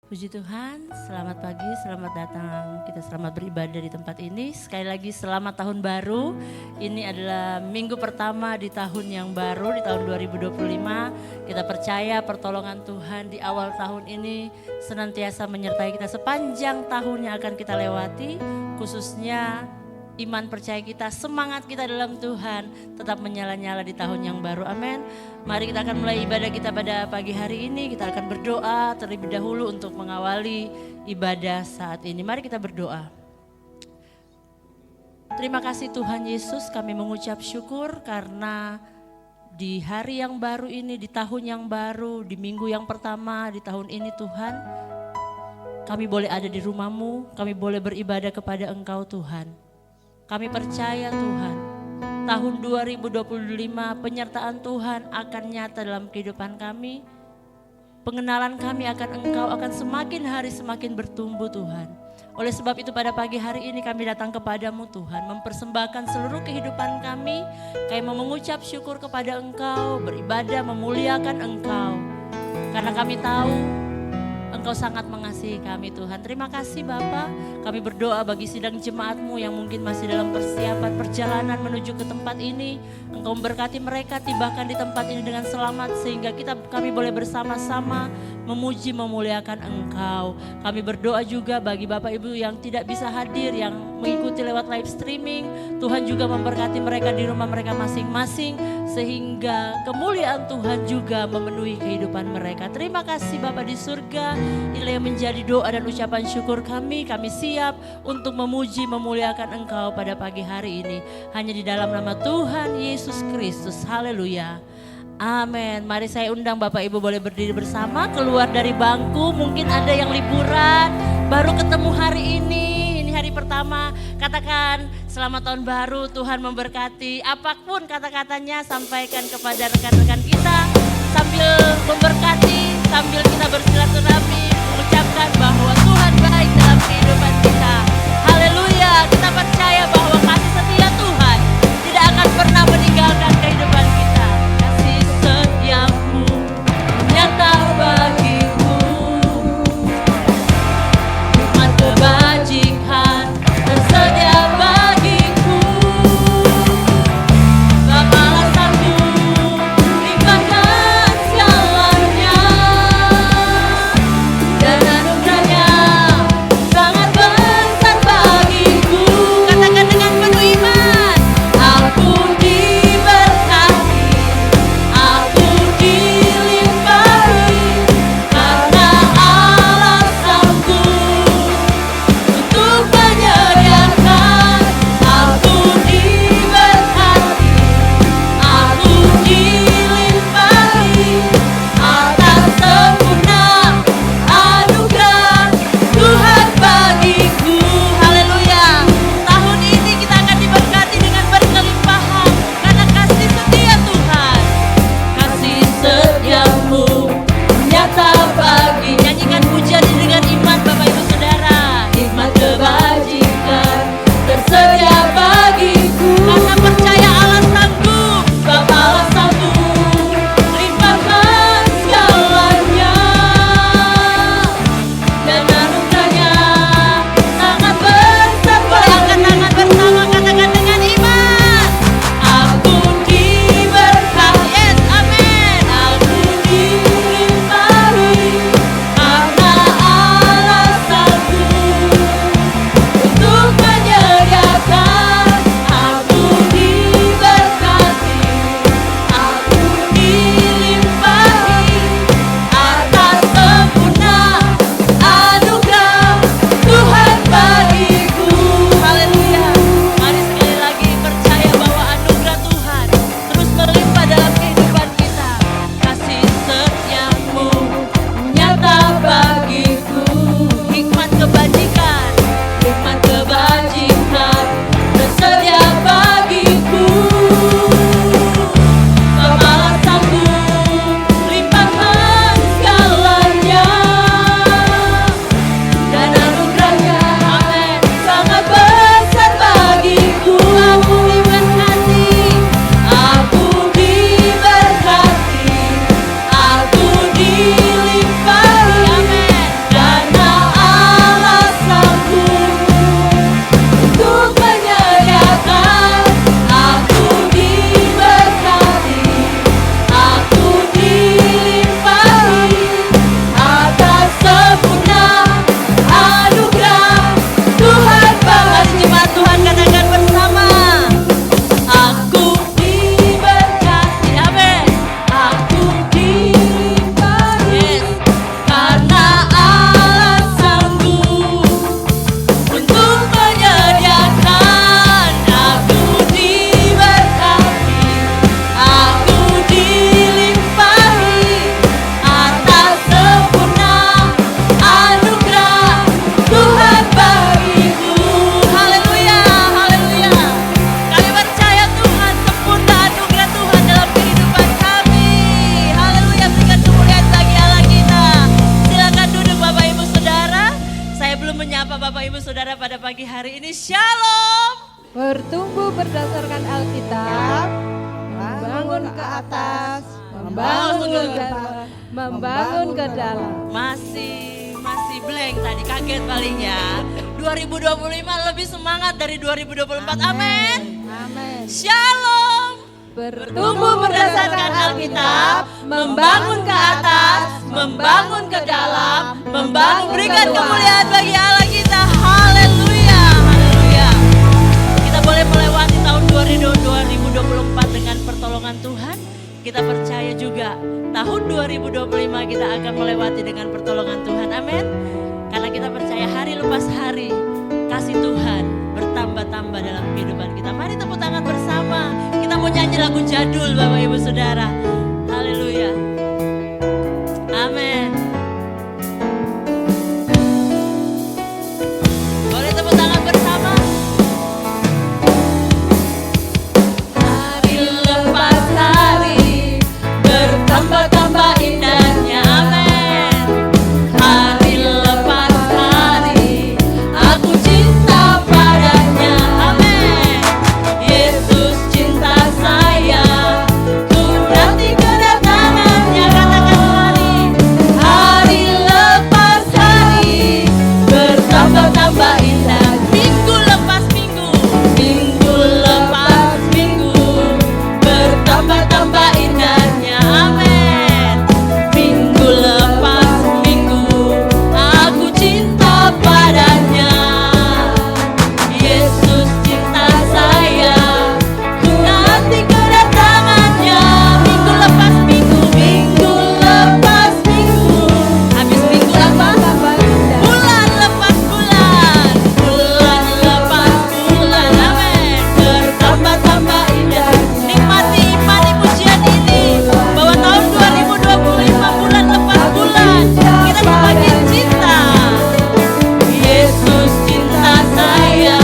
Puji Tuhan, selamat pagi, selamat datang, kita selamat beribadah di tempat ini. Sekali lagi selamat tahun baru, ini adalah minggu pertama di tahun yang baru, di tahun 2025. Kita percaya pertolongan Tuhan di awal tahun ini senantiasa menyertai kita sepanjang tahun yang akan kita lewati. Khususnya iman percaya kita, semangat kita dalam Tuhan tetap menyala-nyala di tahun yang baru. Amin. Mari kita akan mulai ibadah kita pada pagi hari ini. Kita akan berdoa terlebih dahulu untuk mengawali ibadah saat ini. Mari kita berdoa. Terima kasih Tuhan Yesus, kami mengucap syukur karena di hari yang baru ini, di tahun yang baru, di minggu yang pertama di tahun ini Tuhan, kami boleh ada di rumah-Mu, kami boleh beribadah kepada Engkau Tuhan. Kami percaya Tuhan, tahun 2025 penyertaan Tuhan akan nyata dalam kehidupan kami. Pengenalan kami akan Engkau akan semakin hari semakin bertumbuh Tuhan. Oleh sebab itu pada pagi hari ini kami datang kepadamu Tuhan, mempersembahkan seluruh kehidupan kami. Kami mau mengucap syukur kepada Engkau, beribadah memuliakan Engkau. Karena kami tahu Engkau sangat mengasihi kami Tuhan. Terima kasih Bapa. Kami berdoa bagi sidang jemaat-Mu yang mungkin masih dalam persiapan perjalanan menuju ke tempat ini. Engkau memberkati mereka, tibakan di tempat ini dengan selamat sehingga kami boleh bersama-sama memuji memuliakan Engkau. Kami berdoa juga bagi Bapak Ibu yang tidak bisa hadir, yang mengikuti lewat live streaming. Tuhan juga memberkati mereka di rumah mereka masing-masing sehingga kemuliaan Tuhan juga memenuhi kehidupan mereka. Terima kasih Bapa di surga. Inilah yang menjadi doa dan ucapan syukur kami. Kami siap untuk memuji memuliakan Engkau pada pagi hari ini. Hanya di dalam nama Tuhan Yesus Kristus. Haleluya. Amin. Mari saya undang Bapak Ibu boleh berdiri bersama, keluar dari bangku. Mungkin ada yang liburan, baru ketemu hari ini. Ini hari pertama. Katakan selamat tahun baru, Tuhan memberkati. Apapun kata-katanya sampaikan kepada rekan-rekan kita sambil memberkati, sambil kita bersilaturahmi, mengucapkan bahwa Tuhan baik dalam kehidupan kita. Haleluya. Kita percaya bahwa kasih setia Tuhan tidak akan pernah meninggalkan kehidupan kita. Kasih setiamu nyata bagiku, hikmat kebajikan tersedia bagiku. Bapa alasanmu limpahkan segalanya, dan anugerahnya sangat besar. Shalom. Bertumbuh berdasarkan Alkitab, membangun ke atas, membangun ke bawah, membangun ke dalam. Masih blank tadi, kaget palingnya. 2025 lebih semangat dari 2024. Amin. Amin. Shalom. Bertumbuh berdasarkan Alkitab, membangun ke atas, membangun ke dalam, membangun. Berikan kemuliaan bagi Allah kita. Haleluya, haleluya. Kita boleh melewati tahun 2024 dengan pertolongan Tuhan. Kita percaya juga tahun 2025 kita akan melewati dengan pertolongan Tuhan. Amin. Karena kita percaya hari lepas hari kasih Tuhan bertambah-tambah dalam kehidupan kita. Mari tepuk tangan bersama. Kita mau nyanyi lagu jadul Bapak Ibu Saudara. Haleluya. Amin. Boleh tepuk tangan bersama. Hari lepas hari bertambah-tambah indahnya. Amin. Hari lepas hari aku cinta padanya. Amin. Yesus cinta saya, ku nanti kedatangannya. Katakan hari lepas hari bertambah-tambah indah. Minggu lepas minggu, minggu lepas minggu bertambah-tambah indahnya. Amin. Minggu lepas minggu aku cinta padanya. Yesus cinta saya, ku nanti kedatangannya. Minggu lepas minggu, minggu lepas minggu. Habis minggu apa? Bulan lepas bulan, bulan lepas bulan. Amin. Bertambah-tambah indah. Nikmati pujian ini bahwa tahun 2025 bulan lepas bulan kita semakin cinta. Yesus cinta saya,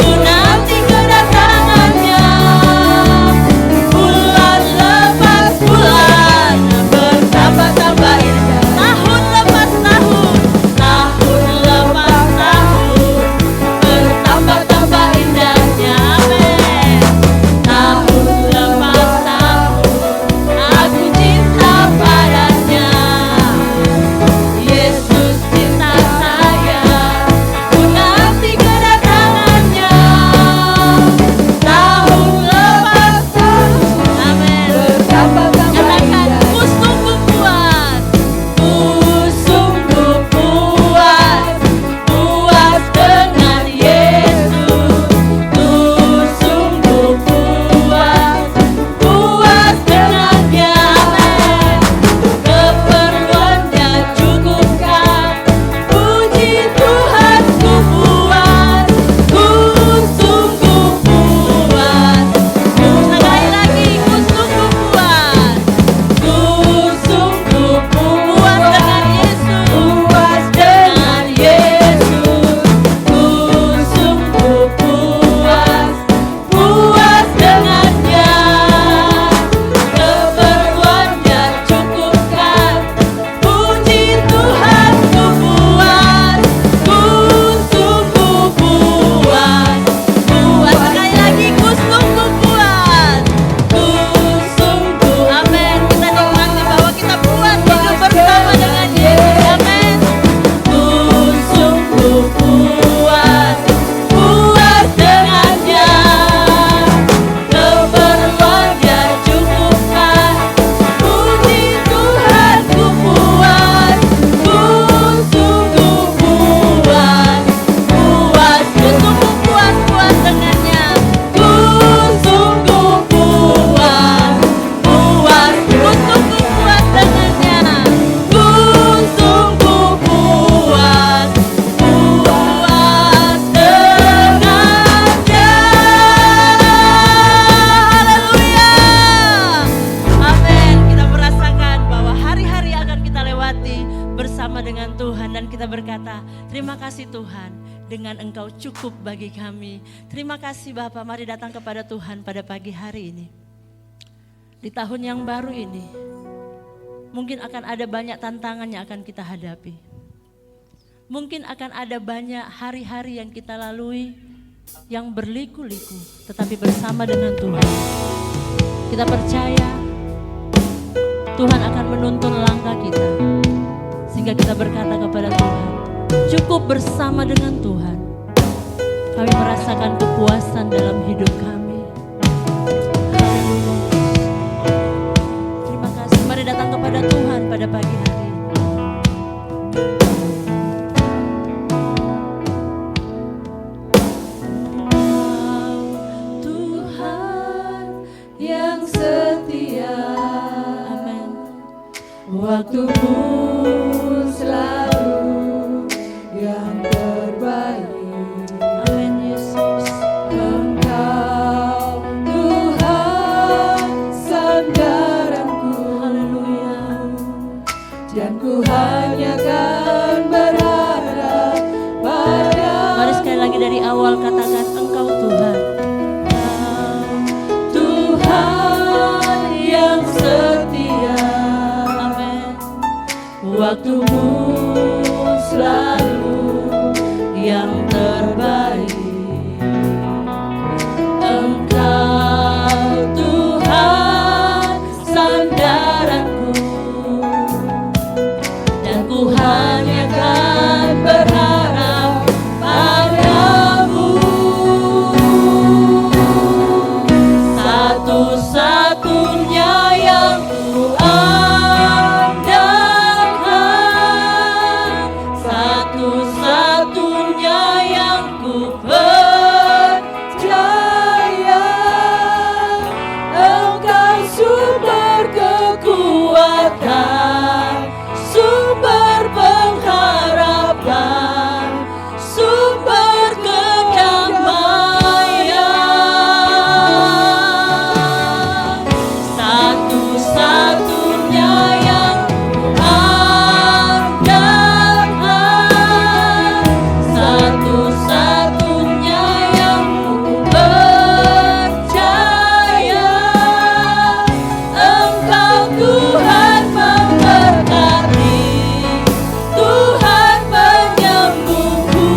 ku nanti kedatangannya. Bulan lepas bulan bertambah-tambah indah. Tahun lepas tahun, tahun lepas tahun bertambah-tambah indahnya. Amin. Tahun lepas tahun aku cinta padanya. Yesus cinta saya, ku nanti kedatangannya. Tahun lepas tahun. Amin. Katakan ku sungguh puas, ku sungguh puas, puas dengan Yesus. Ku sungguh puas, puas dengannya. Amin. Keperluannya cukupkan, puji Tuhan ku puas, ku sungguh puas. Sekali lagi ku sungguh puas, ku sungguh puas dengan Yesus, puas dengan Yesus. Ku sungguh puas, puas dengannya. Keperluannya cukupkan, puji Tuhan ku puas, ku sungguh puas, puas. Sekali lagi ku sungguh puas, ku sungguh. Amin. Kita nikmati bahwa kita puas hidup bersama dengan Yesus. Amin. Ku sungguh puas, puas dengannya. Keperluannya cukupkan, puji Tuhan ku puas, ku sungguh puas, puas. Ku sungguh puas, puas dengannya. Ku sungguh puas, puas. Ku sungguh puas dengannya. Ku sungguh puas, puas dengannya. Haleluya. Amin. Kita merasakan bahwa hari-hari akan kita lewati bersama dengan Tuhan dan kita berkata, terima kasih Tuhan dengan Engkau cukup bagi kami. Terima kasih Bapa, mari datang kepada Tuhan pada pagi hari ini. Di tahun yang baru ini, mungkin akan ada banyak tantangan yang akan kita hadapi. Mungkin akan ada banyak hari-hari yang kita lalui yang berliku-liku, tetapi bersama dengan Tuhan kita percaya Tuhan akan menuntun langkah kita, sehingga kita berkata kepada Tuhan, cukup bersama dengan Tuhan. Kami merasakan kepuasan dalam hidup kami. Haleluya. Terima kasih. Mari datang kepada Tuhan pada pagi hari ini. Tuhan yang setia, Amin. waktumu selalu yang terbaik. Amin Yesus. Engkau Tuhan sandaranku, Haleluya. dan ku hanya kan berharap pada Mari sekali lagi dari awal katakan Engkau Tuhan. Tuhan yang setia, Amin. waktumu selalu yang terbaik. Engkau Tuhan sandaranku, dan ku hanya kan berharap padamu. Satu-satunya yang ku andalkan, satu-satunya yang ku percaya. Engkau sumber kekuatan, sumber pengharapan, sumber kedamaian. Satu-satunya yang ku andalkan, satu-satunya yang ku percaya. Engkau Tuhan memberkati, Tuhan menyembuhku,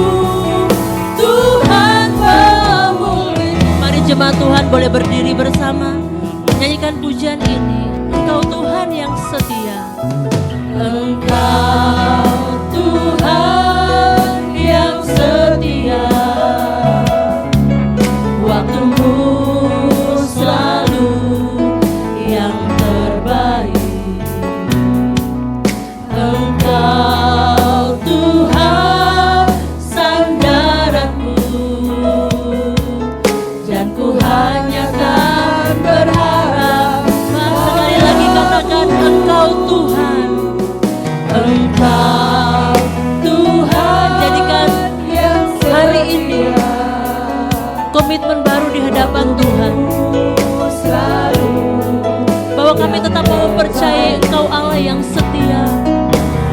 Tuhan memulihkan. Mari jemaat Tuhan boleh berdiri bersama, nyanyikan pujian ini. Engkau Tuhan yang setia. Engkau Tuhan yang setia, waktumu selalu yang terbaik. Engkau Tuhan sandaranku, dan ku hanya kan berharap. Sekali lagi katakan Engkau Tuhan. Engkau Tuhan Jadikan yang hari ini setia, komitmen baru di hadapan Tuhan, selalu bahwa kami tetap mau mempercayai Engkau Allah yang setia.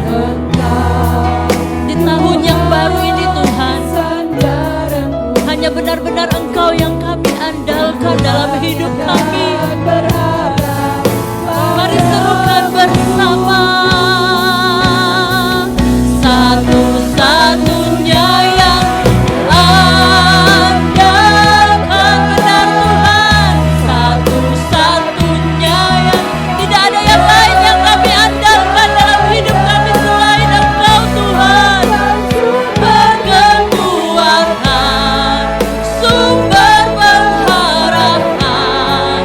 Engkau Di tahun yang baru ini Tuhan, sandaranku, hanya benar-benar Engkau yang kami andalkan dalam hidup kami. dan berharap Mari serukan bersama. satu-satunya yang andalkan, benar Tuhan, satu-satunya yang Tidak ada yang lain yang kami andalkan dalam hidup kami selain Engkau Tuhan. sumber kekuatan, sumber pengharapan,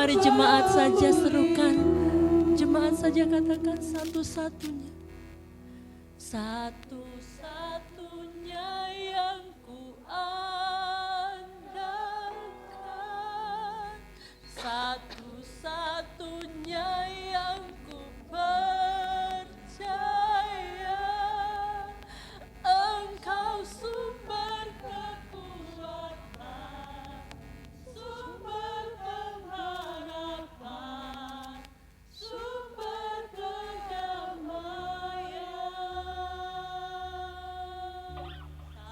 Mari jemaat saja serukan, jemaat saja katakan satu-satunya. Satu-satunya yang ku andalkan, satu-satunya yang ku percaya, Engkau sumber kekuatan, sumber pengharapan, sumber kedamaian.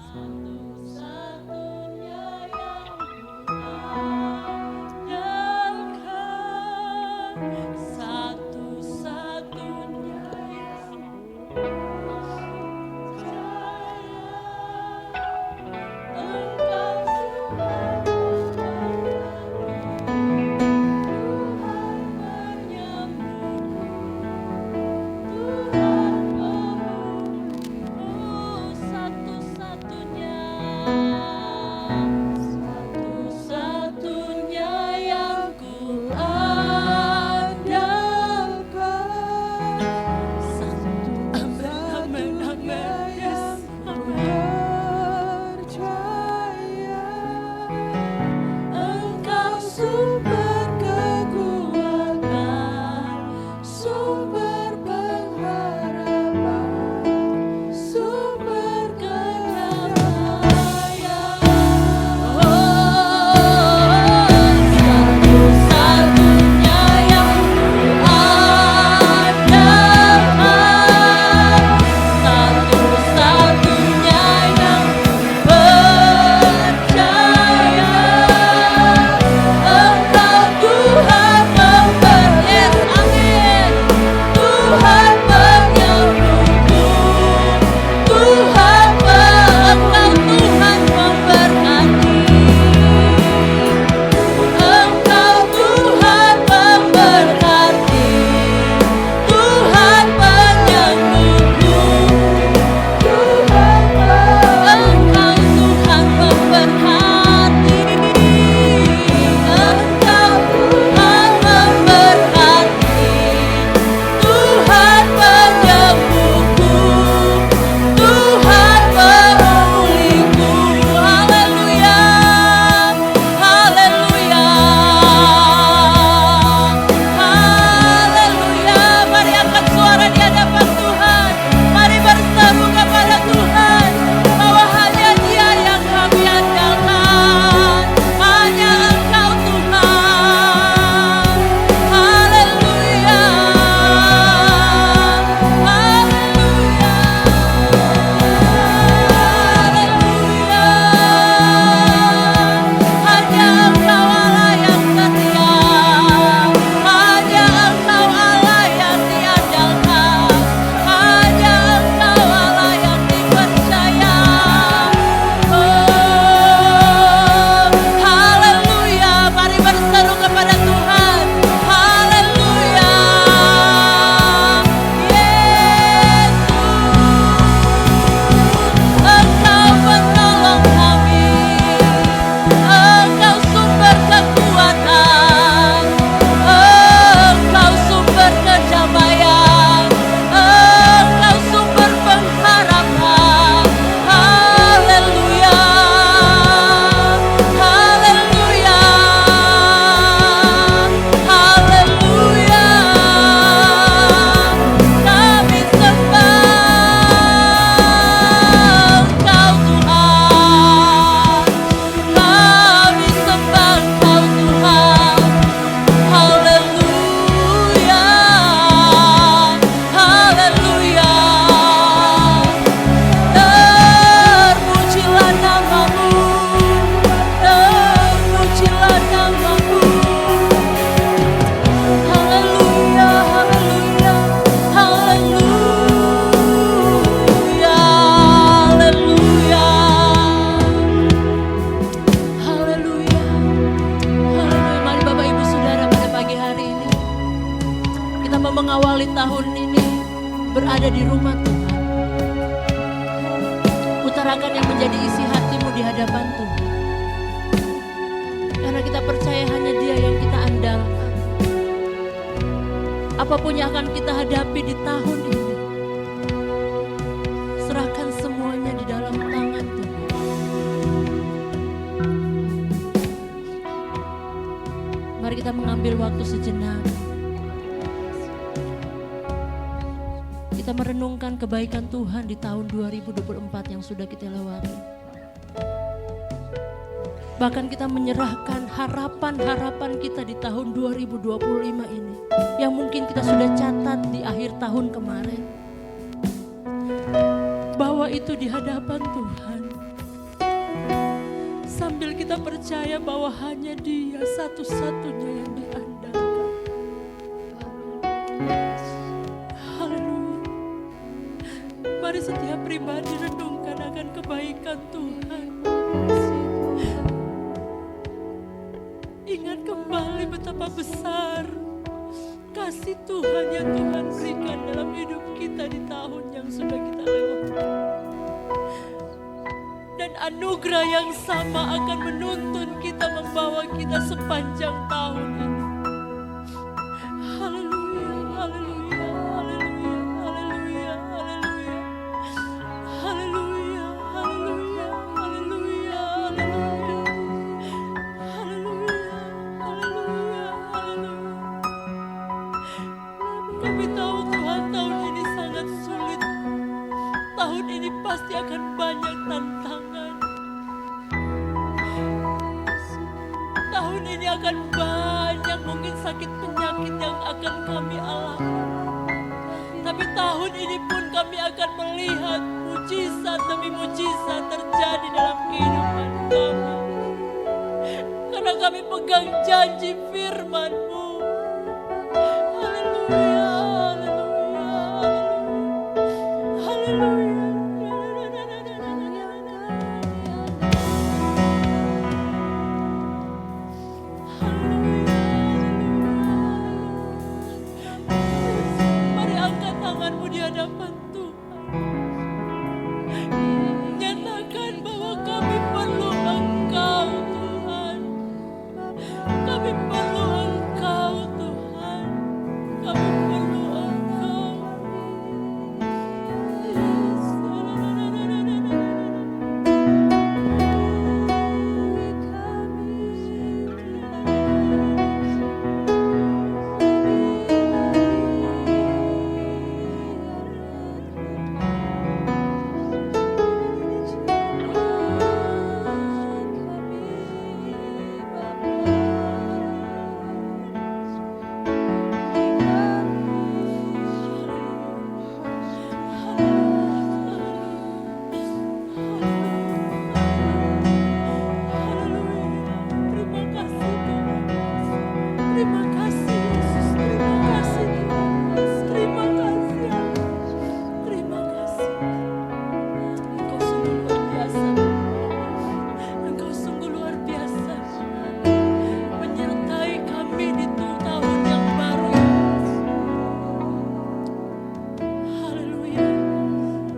Satu-satunya yang ku andalkan, satu-satunya yang ku satu-satunya yang ku andalkan. Amin, amin, yes, amin. Engkau sumber kekuatan, sumber pengharapan, sumber kedamaian. Satu-satunya yang ku andalkan, satu-satunya yang ku percaya, Engkau Tuhan yes, amin. Tuhan penyembuhku, Tuhan Engkau Tuhan memberkati, Engkau Tuhan memberkati, Tuhan penyembuhku, Engkau Tuhan memberkati, Engkau Tuhan memberkati, Tuhan penyembuhku, Tuhan pemuliku. Haleluya, haleluya, haleluya. Mari angkat suara di hadapan Tuhan. Mari berseru kepada Tuhan bahwa hanya Dia yang kami andalkan, hanya Engkau Tuhan. Haleluya, haleluya, haleluya. Hanya Engkau Allah yang setia, hanya Engkau Allah yang diandalkan, hanya Engkau Allah yang dipercaya. Oh, haleluya. Mari berseru kepada Tuhan. Haleluya. Yesus, Engkau penolong kami, Engkau sumber kekuatan, Engkau sumber kedamaian, Engkau sumber pengharapan. Haleluya, haleluya, haleluya. Kami sembah Engkau Tuhan, kami sembah Engkau Tuhan. Haleluya, haleluya. Terpujilah namamu, terpujilah namamu. Haleluya, haleluya, haleluya, haleluya, haleluya. Haleluya. Mari Bapak Ibu Saudara, pada pagi hari ini kita mau mengawali tahun ini berada di rumah Tuhan. Utarakan yang menjadi isi hatimu di hadapan Tuhan. Karena kita percaya hanya Dia yang kita andalkan. apapun yang akan kita hadapi di tahun ini, serahkan semuanya di dalam tangan Tuhan. Mari kita mengambil waktu sejenak. Kita merenungkan kebaikan Tuhan di tahun 2024 yang sudah kita lewati. Bahkan kita menyerahkan harapan-harapan kita di tahun 2025 ini, yang mungkin kita sudah catat di akhir tahun kemarin. Bawa itu di hadapan Tuhan. Sambil kita percaya bahwa hanya Dia satu-satunya yang diandalkan. Haleluya. Mari setiap pribadi renungkan akan kebaikan Tuhan. Ingat kembali betapa besar kasih Tuhan yang Tuhan berikan dalam hidup kita di tahun yang sudah kita lewati. Dan anugerah yang sama akan menuntun kita, membawa kita sepanjang tahun ini. Haleluya, haleluya, haleluya, haleluya, haleluya. Haleluya, haleluya, haleluya, haleluya. Haleluya, haleluya, haleluya. Kami tahu Tuhan, tahun ini sangat sulit. Tahun ini pasti akan banyak tantangan. Tahun ini akan banyak mungkin sakit penyakit yang akan kami alami. Tapi tahun ini pun kami akan melihat mujizat demi mujizat terjadi dalam kehidupan kami. Karena kami pegang janji firman-Mu. Haleluya, haleluya, haleluya. Mari angkat tanganmu di hadapan Tuhan. Nyatakan bahwa kami perlu Engkau Tuhan. Kami perlu Engkau Tuhan. Kami perlu Engkau. Terima kasih Yesus, terima kasih Tuhan, terima kasih Allah, terima kasih. Engkau sungguh luar biasa, Engkau sungguh luar biasa, menyertai kami di tahun yang baru ini. Haleluya,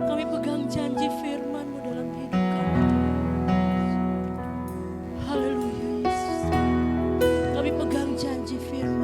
kami pegang janji firman-Mu dalam hidup kami. Haleluya Yesus, kami pegang janji firman.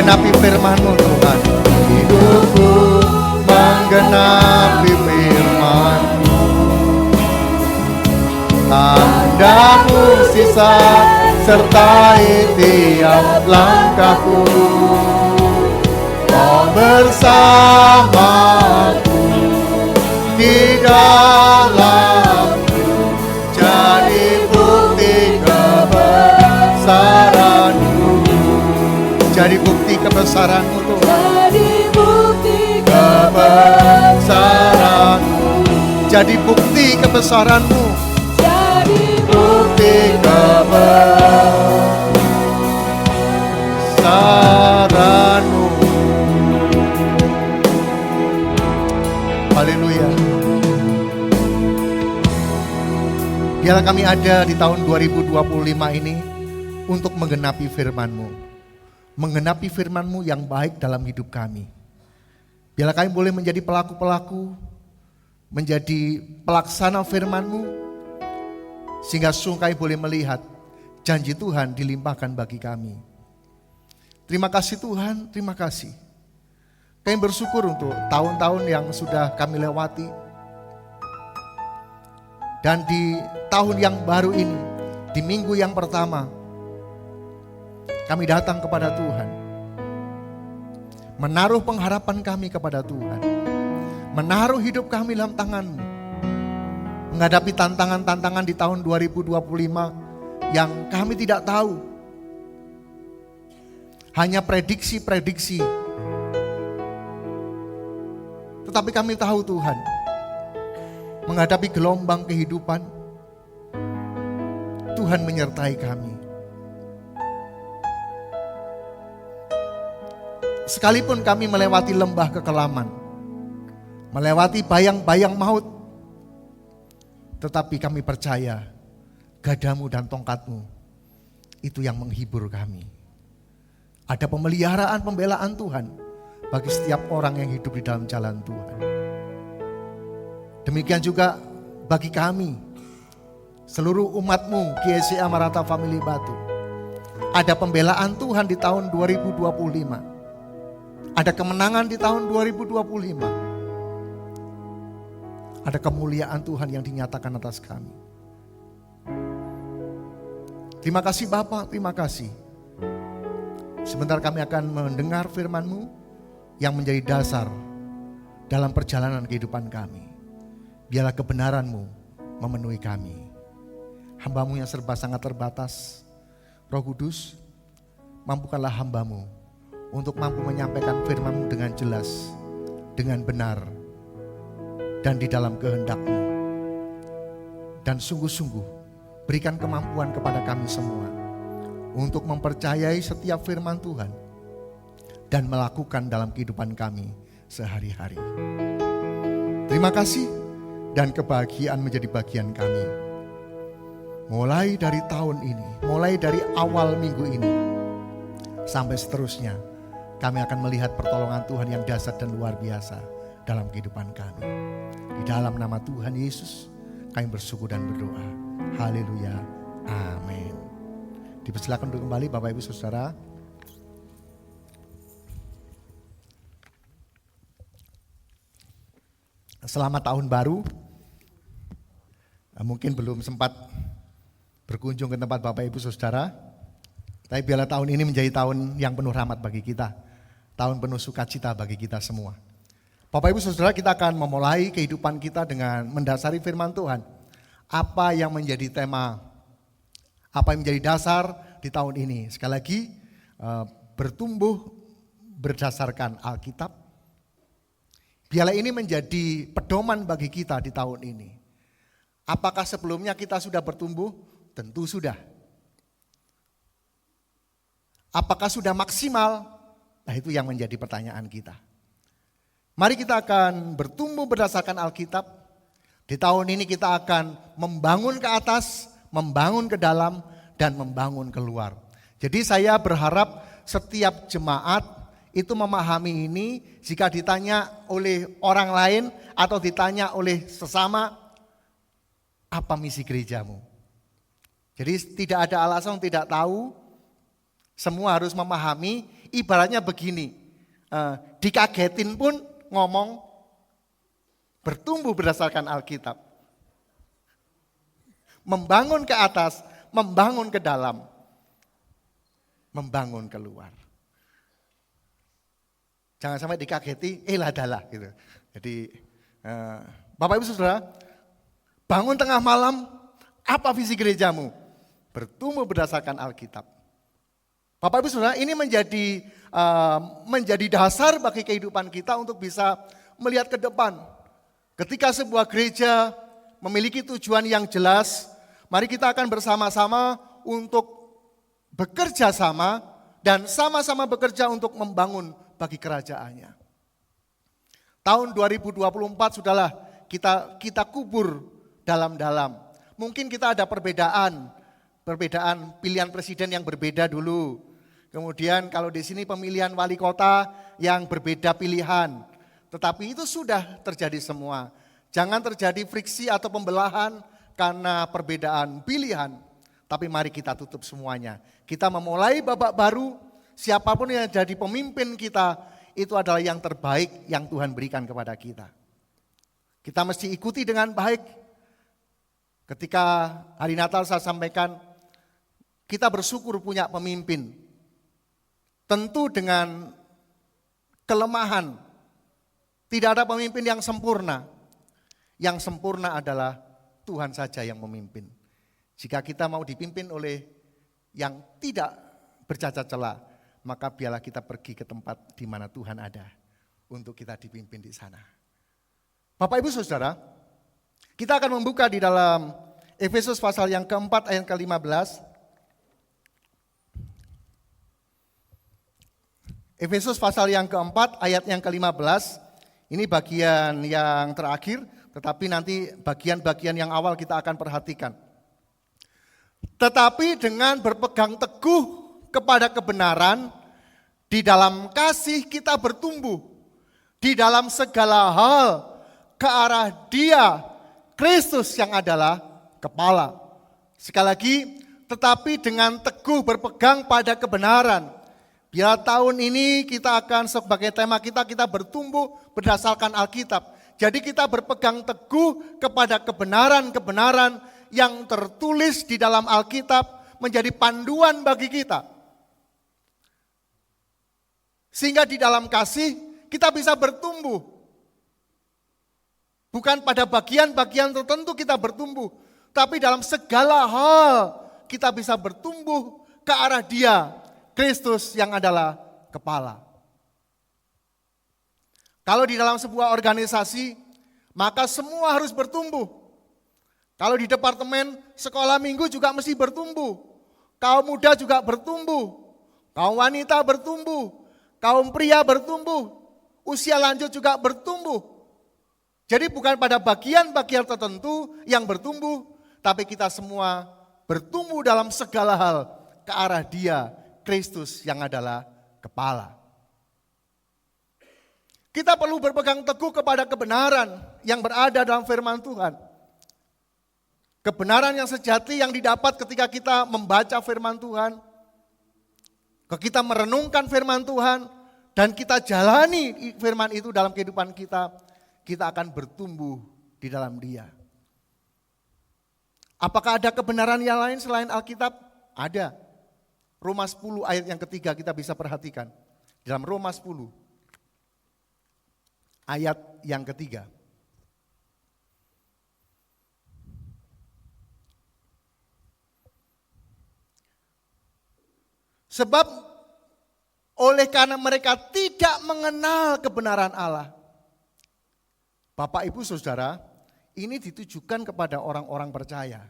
menggenapi firman-Mu Tuhan. Hidupku menggenapi firman-Mu. Tanda-Mu sisa sertai tiap langkahku. Kau bersamaku di dalamku, jadi bukti kebesaran-Mu. Jadi bukti kebesaran-Mu Tuhan. Jadi bukti Kebesaran-Mu. Jadi bukti kebesaran-Mu. Jadi Bukti kebesaran-Mu. Haleluya. Biarlah kami ada di tahun 2025 ini untuk menggenapi firman-Mu. Menggenapi firman-Mu yang baik dalam hidup kami. Biarlah kami boleh menjadi pelaku-pelaku, menjadi pelaksana firman-Mu, sehingga sungguh kami boleh melihat janji Tuhan dilimpahkan bagi kami. Terima kasih Tuhan, terima kasih. Kami bersyukur untuk tahun-tahun yang sudah kami lewati. Dan di tahun yang baru ini, di minggu yang pertama, kami datang kepada Tuhan. Menaruh pengharapan kami kepada Tuhan. Menaruh hidup kami dalam tangan-Mu. Menghadapi tantangan-tantangan di tahun 2025 yang kami tidak tahu. Hanya prediksi-prediksi. Tetapi kami tahu Tuhan, menghadapi gelombang kehidupan, Tuhan menyertai kami. Sekalipun kami melewati lembah kekelaman, melewati bayang-bayang maut, tetapi kami percaya gadamu dan tongkatmu itu yang menghibur kami. Ada pemeliharaan pembelaan Tuhan bagi setiap orang yang hidup di dalam jalan Tuhan. Demikian juga bagi kami, seluruh umat-Mu GSCA Maranatha Family Batu. Ada pembelaan Tuhan di tahun 2025. Ada kemenangan di tahun 2025. Ada kemuliaan Tuhan yang dinyatakan atas kami. Terima kasih Bapa, terima kasih. Sebentar kami akan mendengar firman-Mu yang menjadi dasar dalam perjalanan kehidupan kami. Biarlah kebenaran-Mu memenuhi kami. Hamba-Mu yang serba sangat terbatas, Roh Kudus, mampukanlah hamba-Mu untuk mampu menyampaikan firman-Mu dengan jelas, dengan benar, dan di dalam kehendak-Mu. Dan sungguh-sungguh berikan kemampuan kepada kami semua untuk mempercayai setiap firman Tuhan dan melakukan dalam kehidupan kami sehari-hari. Terima kasih dan kebahagiaan menjadi bagian kami. Mulai dari tahun ini, mulai dari awal minggu ini, sampai seterusnya, kami akan melihat pertolongan Tuhan yang dahsyat dan luar biasa dalam kehidupan kami. Di dalam nama Tuhan Yesus, kami bersyukur dan berdoa. Haleluya, amin. Dipersilakan untuk kembali Bapak Ibu Saudara. Selamat tahun baru. Mungkin belum sempat berkunjung ke tempat Bapak Ibu Saudara, tapi biarlah tahun ini menjadi tahun yang penuh rahmat bagi kita. Tahun penuh sukacita bagi kita semua. Bapak Ibu Saudara, kita akan memulai kehidupan kita dengan mendasari firman Tuhan. Apa yang menjadi tema, apa yang menjadi dasar di tahun ini. Sekali lagi, bertumbuh berdasarkan Alkitab. Biarlah ini menjadi pedoman bagi kita di tahun ini. Apakah sebelumnya kita sudah bertumbuh? Tentu sudah. Apakah sudah maksimal? Nah, itu yang menjadi pertanyaan kita. Mari kita akan bertumbuh berdasarkan Alkitab. Di tahun ini kita akan membangun ke atas, membangun ke dalam, dan membangun keluar. Jadi saya berharap setiap jemaat itu memahami ini. Jika ditanya oleh orang lain atau ditanya oleh sesama, apa misi gerejamu? Jadi tidak ada alasan tidak tahu, semua harus memahami ibaratnya begini, dikagetin pun ngomong bertumbuh berdasarkan Alkitab. Membangun ke atas, membangun ke dalam, membangun keluar. Jangan sampai dikageti, ladalah gitu. Jadi Bapak Ibu Saudara, bangun tengah malam, apa visi gerejamu? Bertumbuh berdasarkan Alkitab. Bapak Ibu Saudara, ini menjadi dasar bagi kehidupan kita untuk bisa melihat ke depan. Ketika sebuah gereja memiliki tujuan yang jelas, mari kita akan bersama-sama untuk bekerja sama dan sama-sama bekerja untuk membangun bagi kerajaannya. Tahun 2024 sudahlah kita kubur dalam-dalam. Mungkin kita ada perbedaan pilihan presiden yang berbeda dulu. Kemudian kalau di sini pemilihan wali kota yang berbeda pilihan. Tetapi itu sudah terjadi semua. Jangan terjadi friksi atau pembelahan karena perbedaan pilihan. Tapi mari kita tutup semuanya. Kita memulai babak baru, siapapun yang jadi pemimpin kita, itu adalah yang terbaik yang Tuhan berikan kepada kita. Kita mesti ikuti dengan baik. Ketika hari Natal saya sampaikan, kita bersyukur punya pemimpin. Tentu dengan kelemahan. Tidak ada pemimpin yang sempurna. Yang sempurna adalah Tuhan saja yang memimpin. Jika kita mau dipimpin oleh yang tidak bercacat celah, maka biarlah kita pergi ke tempat di mana Tuhan ada untuk kita dipimpin di sana. Bapak Ibu Saudara, kita akan membuka di dalam Efesus pasal yang keempat ayat ke-15. Efesus pasal yang keempat ayat yang ke-15. Ini bagian yang terakhir, tetapi nanti bagian-bagian yang awal kita akan perhatikan. Tetapi dengan berpegang teguh kepada kebenaran, di dalam kasih kita bertumbuh, di dalam segala hal ke arah Dia, Kristus yang adalah kepala. Sekali lagi, tetapi dengan teguh berpegang pada kebenaran. Biar tahun ini kita akan sebagai tema kita bertumbuh berdasarkan Alkitab. Jadi kita berpegang teguh kepada kebenaran-kebenaran yang tertulis di dalam Alkitab menjadi panduan bagi kita. Sehingga di dalam kasih kita bisa bertumbuh. Bukan pada bagian-bagian tertentu kita bertumbuh, tapi dalam segala hal kita bisa bertumbuh ke arah Dia, Kristus yang adalah kepala. Kalau di dalam sebuah organisasi, maka semua harus bertumbuh. Kalau di departemen sekolah minggu juga mesti bertumbuh. Kaum muda juga bertumbuh. Kaum wanita bertumbuh. Kaum pria bertumbuh. Usia lanjut juga bertumbuh. Jadi bukan pada bagian-bagian tertentu yang bertumbuh, tapi kita semua bertumbuh dalam segala hal ke arah Dia, Kristus yang adalah kepala. Kita perlu berpegang teguh kepada kebenaran yang berada dalam firman Tuhan. Kebenaran yang sejati yang didapat ketika kita membaca firman Tuhan, kita merenungkan firman Tuhan, dan kita jalani firman itu dalam kehidupan kita, kita akan bertumbuh di dalam Dia. Apakah ada kebenaran yang lain selain Alkitab? Ada. Roma 10 ayat yang ketiga kita bisa perhatikan. Dalam Roma 10 ayat yang ketiga. Sebab oleh karena mereka tidak mengenal kebenaran Allah. Bapak Ibu Saudara, ini ditujukan kepada orang-orang percaya.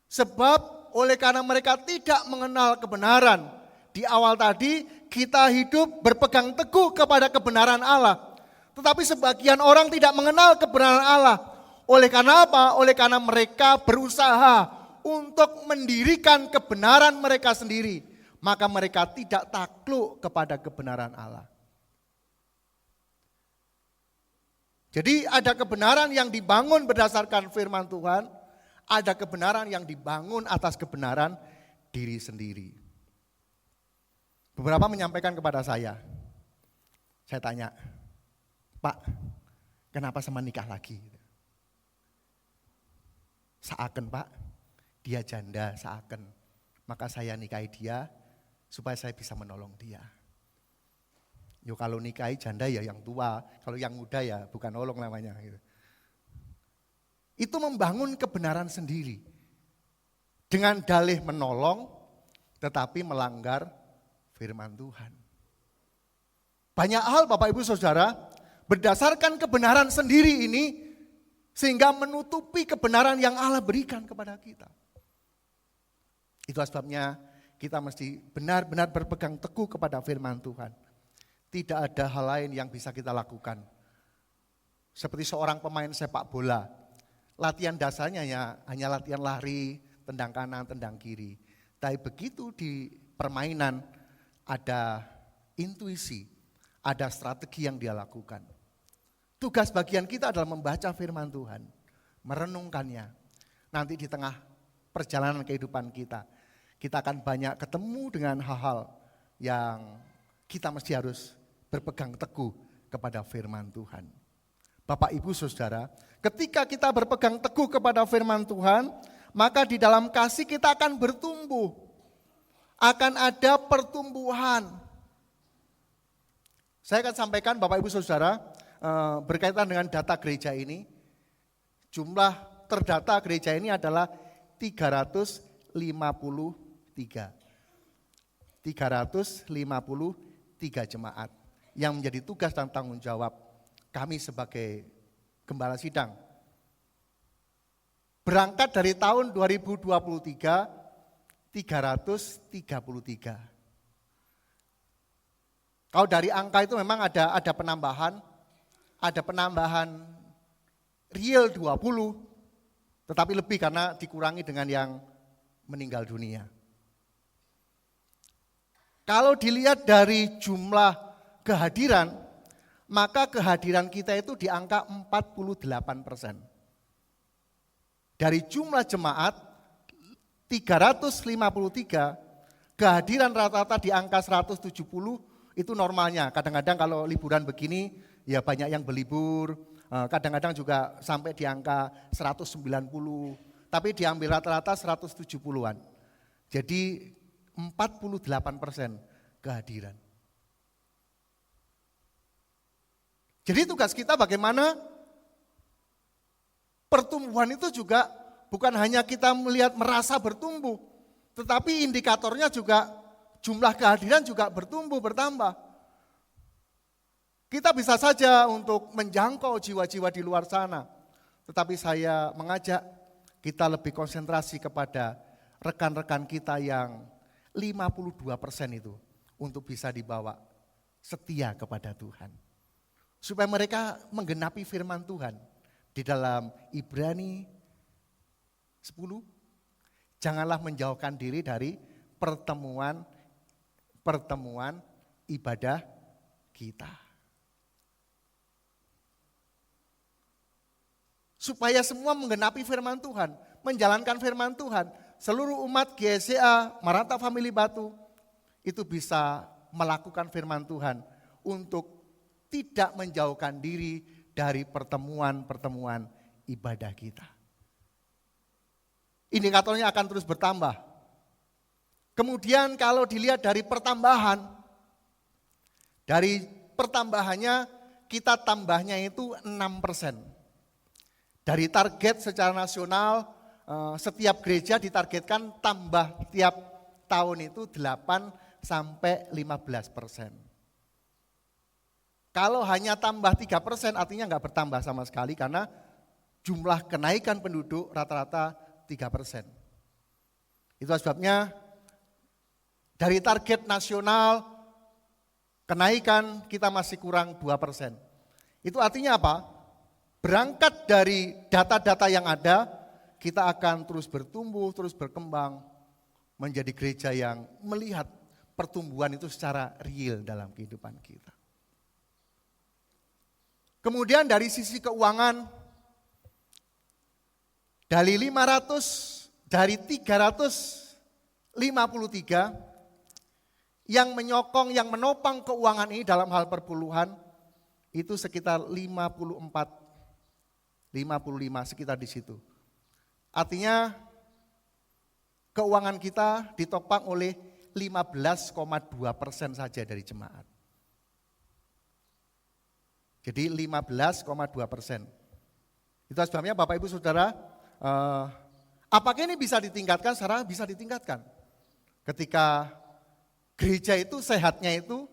Sebab oleh karena mereka tidak mengenal kebenaran, di awal tadi kita hidup berpegang teguh kepada kebenaran Allah. Tetapi sebagian orang tidak mengenal kebenaran Allah. Oleh karena apa? Oleh karena mereka berusaha untuk mendirikan kebenaran mereka sendiri. Maka mereka tidak takluk kepada kebenaran Allah. Jadi ada kebenaran yang dibangun berdasarkan firman Tuhan. Ada kebenaran yang dibangun atas kebenaran diri sendiri. Beberapa menyampaikan kepada saya tanya, Pak, kenapa sama nikah lagi? Seakan Pak, dia janda seakan, maka saya nikahi dia supaya saya bisa menolong dia. Yo kalau nikahi janda ya yang tua, kalau yang muda ya bukan nolong namanya. Gitu. Itu membangun kebenaran sendiri. Dengan dalih menolong, tetapi melanggar firman Tuhan. Banyak hal Bapak Ibu Saudara, berdasarkan kebenaran sendiri ini, sehingga menutupi kebenaran yang Allah berikan kepada kita. Itu sebabnya kita mesti benar-benar berpegang teguh kepada firman Tuhan. Tidak ada hal lain yang bisa kita lakukan. Seperti seorang pemain sepak bola, latihan dasarnya hanya latihan lari, tendang kanan, tendang kiri. Tapi begitu di permainan ada intuisi, ada strategi yang dia lakukan. Tugas bagian kita adalah membaca firman Tuhan, merenungkannya. Nanti di tengah perjalanan kehidupan kita akan banyak ketemu dengan hal-hal yang kita mesti harus berpegang teguh kepada firman Tuhan. Bapak Ibu Saudara, ketika kita berpegang teguh kepada firman Tuhan, maka di dalam kasih kita akan bertumbuh. Akan ada pertumbuhan. Saya akan sampaikan Bapak Ibu Saudara, berkaitan dengan data gereja ini, jumlah terdata gereja ini adalah 353. 353 jemaat yang menjadi tugas dan tanggung jawab kami sebagai gembala sidang. Berangkat dari tahun 2023, 333. Kalau dari angka itu memang ada penambahan real 20, tetapi lebih karena dikurangi dengan yang meninggal dunia. Kalau dilihat dari jumlah kehadiran, maka kehadiran kita itu di angka 48%. Dari jumlah jemaat 353, kehadiran rata-rata di angka 170 itu normalnya. Kadang-kadang kalau liburan begini ya banyak yang berlibur, kadang-kadang juga sampai di angka 190, tapi diambil rata-rata 170-an. Jadi 48% kehadiran. Jadi tugas kita bagaimana pertumbuhan itu juga bukan hanya kita melihat merasa bertumbuh, tetapi indikatornya juga jumlah kehadiran juga bertumbuh, bertambah. Kita bisa saja untuk menjangkau jiwa-jiwa di luar sana, tetapi saya mengajak kita lebih konsentrasi kepada rekan-rekan kita yang 52% itu untuk bisa dibawa setia kepada Tuhan. Supaya mereka menggenapi firman Tuhan di dalam Ibrani 10. Janganlah menjauhkan diri dari pertemuan ibadah kita. Supaya semua menggenapi firman Tuhan, menjalankan firman Tuhan. Seluruh umat GSCA, Maranatha Family Batu, itu bisa melakukan firman Tuhan untuk tidak menjauhkan diri dari pertemuan-pertemuan ibadah kita. Indikatornya akan terus bertambah. Kemudian kalau dilihat dari pertambahannya kita tambahnya itu 6%. Dari target secara nasional, setiap gereja ditargetkan tambah tiap tahun itu 8-15%. Kalau hanya tambah 3% artinya enggak bertambah sama sekali karena jumlah kenaikan penduduk rata-rata 3%. Itu sebabnya dari target nasional kenaikan kita masih kurang 2%. Itu artinya apa? Berangkat dari data-data yang ada, kita akan terus bertumbuh, terus berkembang menjadi gereja yang melihat pertumbuhan itu secara real dalam kehidupan kita. Kemudian dari sisi keuangan, dari 353, yang menyokong, yang menopang keuangan ini dalam hal perpuluhan itu sekitar 54, 55 sekitar di situ. Artinya keuangan kita ditopang oleh 15,2% saja dari jemaat. Jadi 15,2%. Itu sebabnya Bapak Ibu Saudara, apakah ini bisa ditingkatkan? Secara bisa ditingkatkan. Ketika gereja itu sehatnya itu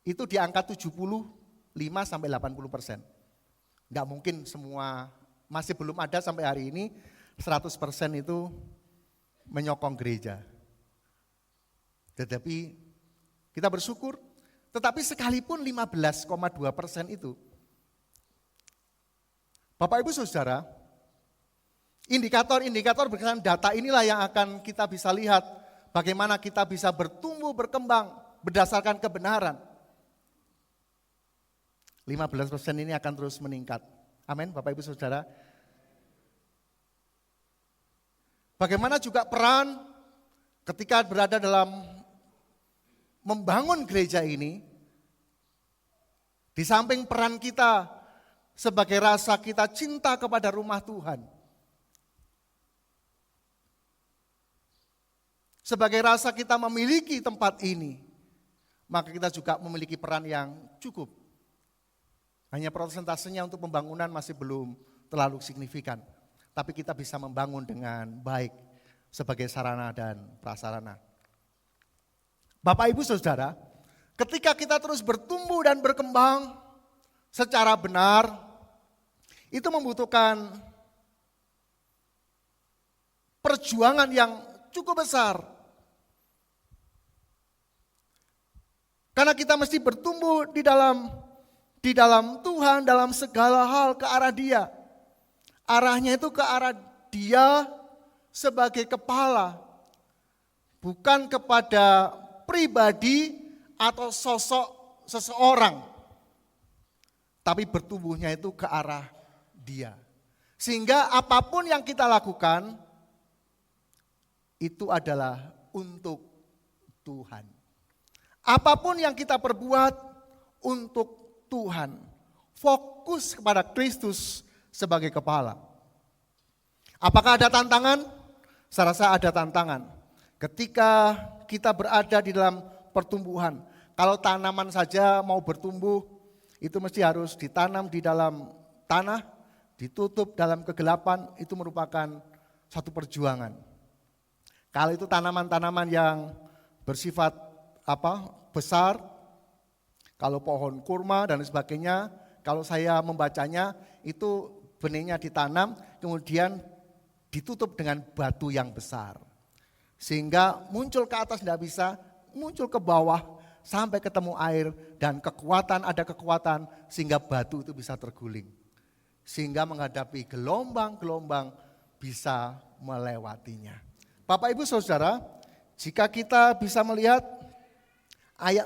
di angka 75-80%. Enggak mungkin semua, masih belum ada sampai hari ini 100% itu menyokong gereja. Tetapi kita bersyukur, tetapi sekalipun 15,2% itu, Bapak Ibu Saudara, indikator-indikator berdasarkan data inilah yang akan kita bisa lihat bagaimana kita bisa bertumbuh, berkembang berdasarkan kebenaran. 15% ini akan terus meningkat. Amin, Bapak Ibu Saudara. Bagaimana juga peran ketika berada dalam membangun gereja ini, di samping peran kita sebagai rasa kita cinta kepada rumah Tuhan, sebagai rasa kita memiliki tempat ini, maka kita juga memiliki peran yang cukup. Hanya prosentasenya untuk pembangunan masih belum terlalu signifikan, tapi kita bisa membangun dengan baik sebagai sarana dan prasarana. Bapak Ibu Saudara, ketika kita terus bertumbuh dan berkembang secara benar, itu membutuhkan perjuangan yang cukup besar. Karena kita mesti bertumbuh di dalam Tuhan, dalam segala hal ke arah Dia. Arahnya itu ke arah Dia sebagai kepala, bukan kepada pribadi atau sosok seseorang, tapi bertumbuhnya itu ke arah Dia. Sehingga apapun yang kita lakukan, itu adalah untuk Tuhan. Apapun yang kita perbuat untuk Tuhan. Fokus kepada Kristus sebagai kepala. Apakah ada tantangan? Saya rasa ada tantangan. Ketika kita berada di dalam pertumbuhan, kalau tanaman saja mau bertumbuh, itu mesti harus ditanam di dalam tanah, ditutup dalam kegelapan, itu merupakan satu perjuangan. Kalau itu tanaman-tanaman yang bersifat besar, kalau pohon kurma dan sebagainya, kalau saya membacanya itu benihnya ditanam, kemudian ditutup dengan batu yang besar. Sehingga muncul ke atas tidak bisa, muncul ke bawah sampai ketemu air dan ada kekuatan sehingga batu itu bisa terguling. Sehingga menghadapi gelombang-gelombang bisa melewatinya. Bapak Ibu Saudara, jika kita bisa melihat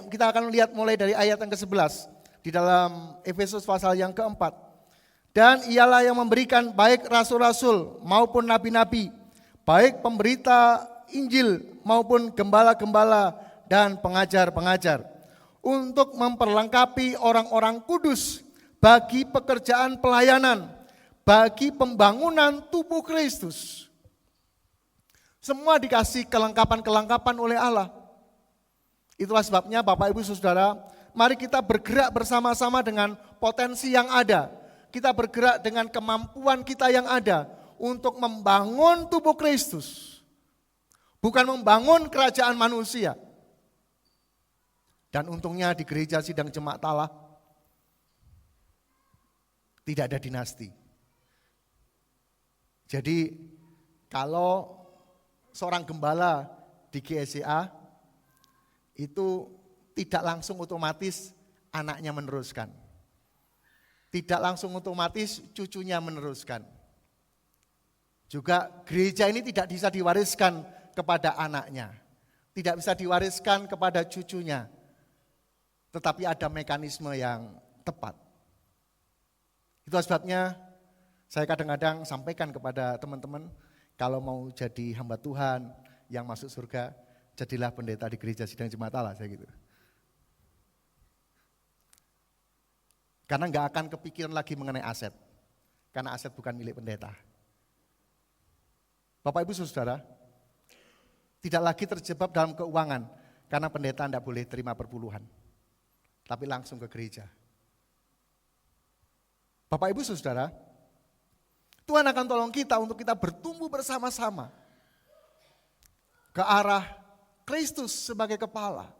kita akan lihat mulai dari ayat yang ke-11 di dalam Efesus pasal yang ke-4. Dan ialah yang memberikan baik rasul-rasul maupun nabi-nabi, baik pemberita Injil maupun gembala-gembala dan pengajar-pengajar, untuk memperlengkapi orang-orang kudus bagi pekerjaan pelayanan, bagi pembangunan tubuh Kristus. Semua dikasih kelengkapan-kelengkapan oleh Allah. Itulah sebabnya Bapak Ibu Saudara, mari kita bergerak bersama-sama dengan potensi yang ada. Kita bergerak dengan kemampuan kita yang ada untuk membangun tubuh Kristus. Bukan membangun kerajaan manusia. Dan untungnya di gereja Sidang Jemaat Allah tidak ada dinasti. Jadi kalau seorang gembala di GSCA itu tidak langsung otomatis anaknya meneruskan. Tidak langsung otomatis cucunya meneruskan. Juga gereja ini tidak bisa diwariskan kepada anaknya. Tidak bisa diwariskan kepada cucunya. Tetapi ada mekanisme yang tepat. Itu sebabnya saya kadang-kadang sampaikan kepada teman-teman, kalau mau jadi hamba Tuhan yang masuk surga, jadilah pendeta di gereja sidang jemaat Allah, saya gitu. Karena nggak akan kepikiran lagi mengenai aset. Karena aset bukan milik pendeta. Bapak Ibu Saudara, tidak lagi terjebak dalam keuangan. Karena pendeta tidak boleh terima perpuluhan. Tapi langsung ke gereja. Bapak Ibu Saudara, Tuhan akan tolong kita untuk kita bertumbuh bersama-sama ke arah Kristus sebagai kepala.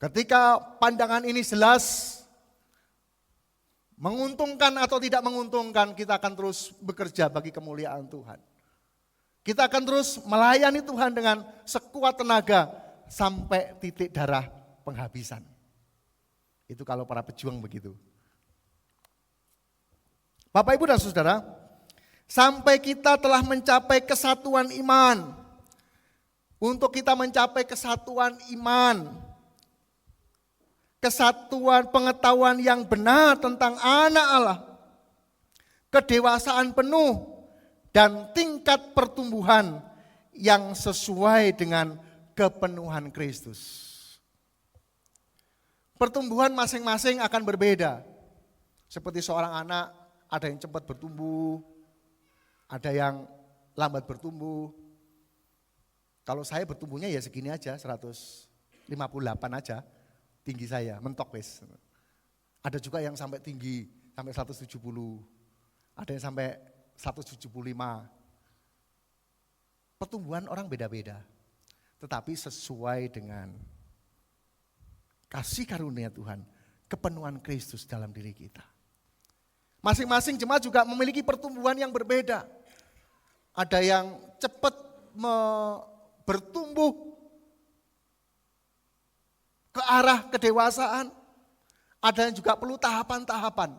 Ketika pandangan ini jelas, menguntungkan atau tidak menguntungkan, kita akan terus bekerja bagi kemuliaan Tuhan. Kita akan terus melayani Tuhan dengan sekuat tenaga sampai titik darah penghabisan. Itu kalau para pejuang begitu. Bapak, Ibu, dan Saudara, sampai kita telah mencapai kesatuan iman. Untuk kita mencapai kesatuan iman, kesatuan pengetahuan yang benar tentang anak Allah, kedewasaan penuh, dan tingkat pertumbuhan yang sesuai dengan kepenuhan Kristus. Pertumbuhan masing-masing akan berbeda. Seperti seorang anak, ada yang cepat bertumbuh, ada yang lambat bertumbuh. Kalau saya bertumbuhnya ya segini aja, 158 aja tinggi saya, mentok wes. Ada juga yang sampai tinggi, sampai 170. Ada yang sampai 175. Pertumbuhan orang beda-beda. Tetapi sesuai dengan kasih karunia Tuhan, kepenuhan Kristus dalam diri kita. Masing-masing jemaat juga memiliki pertumbuhan yang berbeda. Ada yang cepat bertumbuh ke arah kedewasaan, ada yang juga perlu tahapan-tahapan.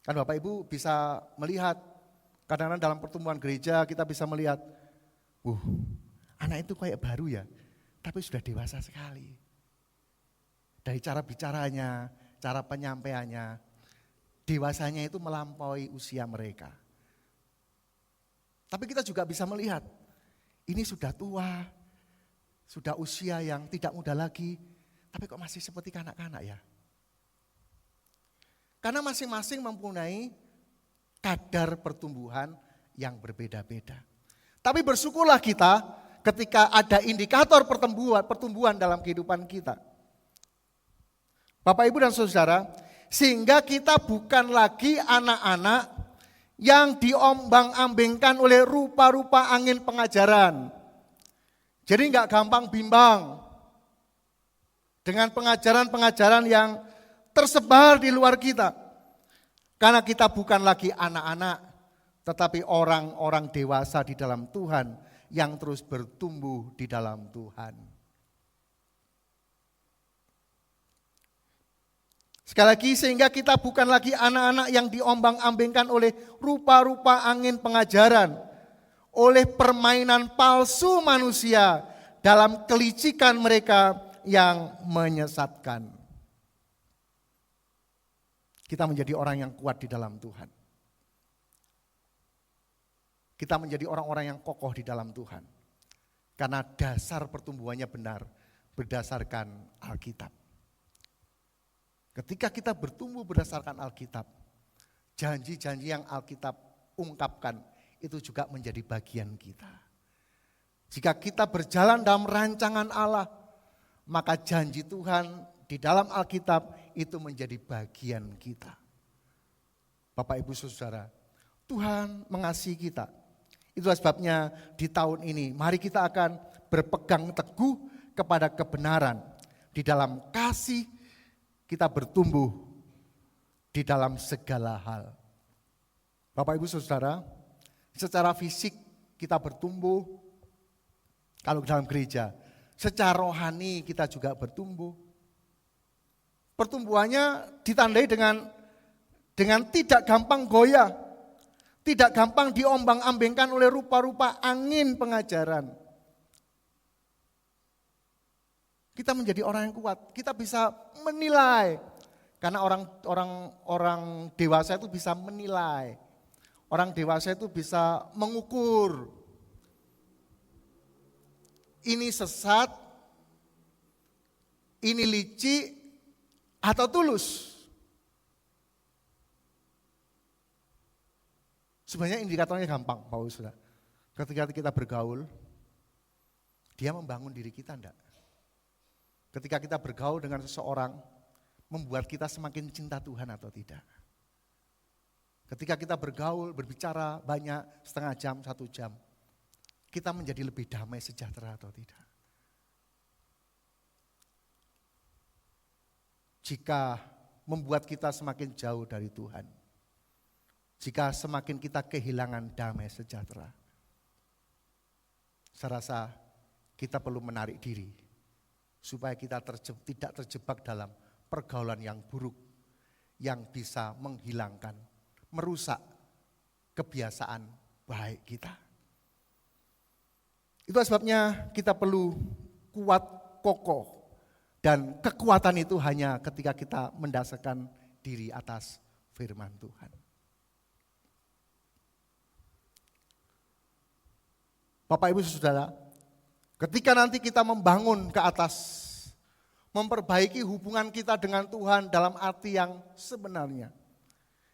Kan Bapak Ibu bisa melihat, kadang-kadang dalam pertumbuhan gereja kita bisa melihat, anak itu kayak baru ya, tapi sudah dewasa sekali. Dari cara bicaranya, cara penyampaiannya, dewasanya itu melampaui usia mereka. Tapi kita juga bisa melihat, ini sudah tua, sudah usia yang tidak muda lagi, tapi kok masih seperti kanak-kanak ya? Karena masing-masing mempunyai kadar pertumbuhan yang berbeda-beda. Tapi bersyukurlah kita ketika ada indikator pertumbuhan dalam kehidupan kita. Bapak, Ibu, dan Saudara, sehingga kita bukan lagi anak-anak yang diombang-ambingkan oleh rupa-rupa angin pengajaran. Jadi enggak gampang bimbang dengan pengajaran-pengajaran yang tersebar di luar kita. Karena kita bukan lagi anak-anak, tetapi orang-orang dewasa di dalam Tuhan yang terus bertumbuh di dalam Tuhan. Sekali lagi, sehingga kita bukan lagi anak-anak yang diombang-ambingkan oleh rupa-rupa angin pengajaran, oleh permainan palsu manusia dalam kelicikan mereka yang menyesatkan. Kita menjadi orang yang kuat di dalam Tuhan. Kita menjadi orang-orang yang kokoh di dalam Tuhan. Karena dasar pertumbuhannya benar berdasarkan Alkitab. Ketika kita bertumbuh berdasarkan Alkitab, janji-janji yang Alkitab ungkapkan itu juga menjadi bagian kita. Jika kita berjalan dalam rancangan Allah, maka janji Tuhan di dalam Alkitab itu menjadi bagian kita. Bapak, Ibu, Saudara, Tuhan mengasihi kita. Itulah sebabnya di tahun ini mari kita akan berpegang teguh kepada kebenaran. Di dalam kasih kita bertumbuh di dalam segala hal. Bapak, Ibu, Saudara, secara fisik kita bertumbuh kalau dalam gereja. Secara rohani kita juga bertumbuh. Pertumbuhannya ditandai dengan tidak gampang goyah, tidak gampang diombang-ambingkan oleh rupa-rupa angin pengajaran. Kita menjadi orang yang kuat, kita bisa menilai. Karena orang dewasa itu bisa menilai. Orang dewasa itu bisa mengukur. ini sesat, ini licik, atau tulus? Sebenarnya indikatornya gampang, Bapak Saudara. Ketika kita bergaul, dia membangun diri kita enggak? Ketika kita bergaul dengan seseorang, membuat kita semakin cinta Tuhan atau tidak? Ketika kita bergaul, berbicara banyak, setengah jam, 1 jam, kita menjadi lebih damai sejahtera atau tidak? Jika membuat kita semakin jauh dari Tuhan, jika semakin kita kehilangan damai sejahtera, saya rasa kita perlu menarik diri supaya kita tidak terjebak dalam pergaulan yang buruk yang bisa menghilangkan, merusak kebiasaan baik kita. Itu sebabnya kita perlu kuat, kokoh, dan kekuatan itu hanya ketika kita mendasarkan diri atas firman Tuhan. Bapak Ibu Saudara, ketika nanti kita membangun ke atas, memperbaiki hubungan kita dengan Tuhan dalam arti yang sebenarnya,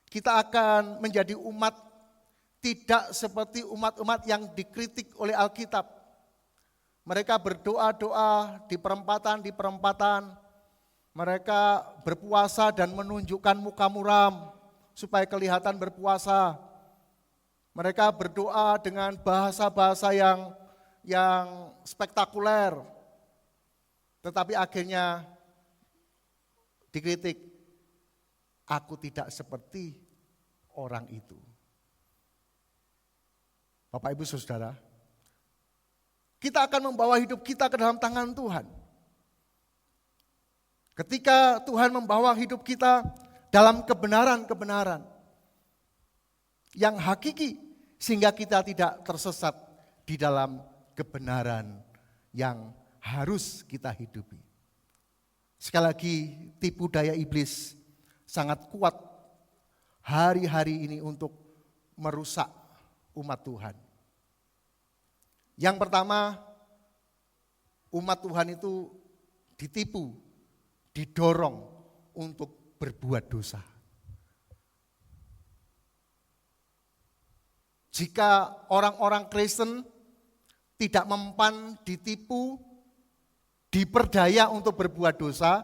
kita akan menjadi umat tidak seperti umat-umat yang dikritik oleh Alkitab. Mereka berdoa-doa di perempatan, mereka berpuasa dan menunjukkan muka muram supaya kelihatan berpuasa. Mereka berdoa dengan bahasa-bahasa yang spektakuler, tetapi akhirnya dikritik, aku tidak seperti orang itu. Bapak Ibu Saudara, kita akan membawa hidup kita ke dalam tangan Tuhan. Ketika Tuhan membawa hidup kita dalam kebenaran-kebenaran yang hakiki, sehingga kita tidak tersesat di dalam kebenaran yang harus kita hidupi. Sekali lagi, tipu daya iblis sangat kuat hari-hari ini untuk merusak umat Tuhan. Yang pertama, umat Tuhan itu ditipu, didorong untuk berbuat dosa. Jika orang-orang Kristen tidak mempan, ditipu, diperdaya untuk berbuat dosa,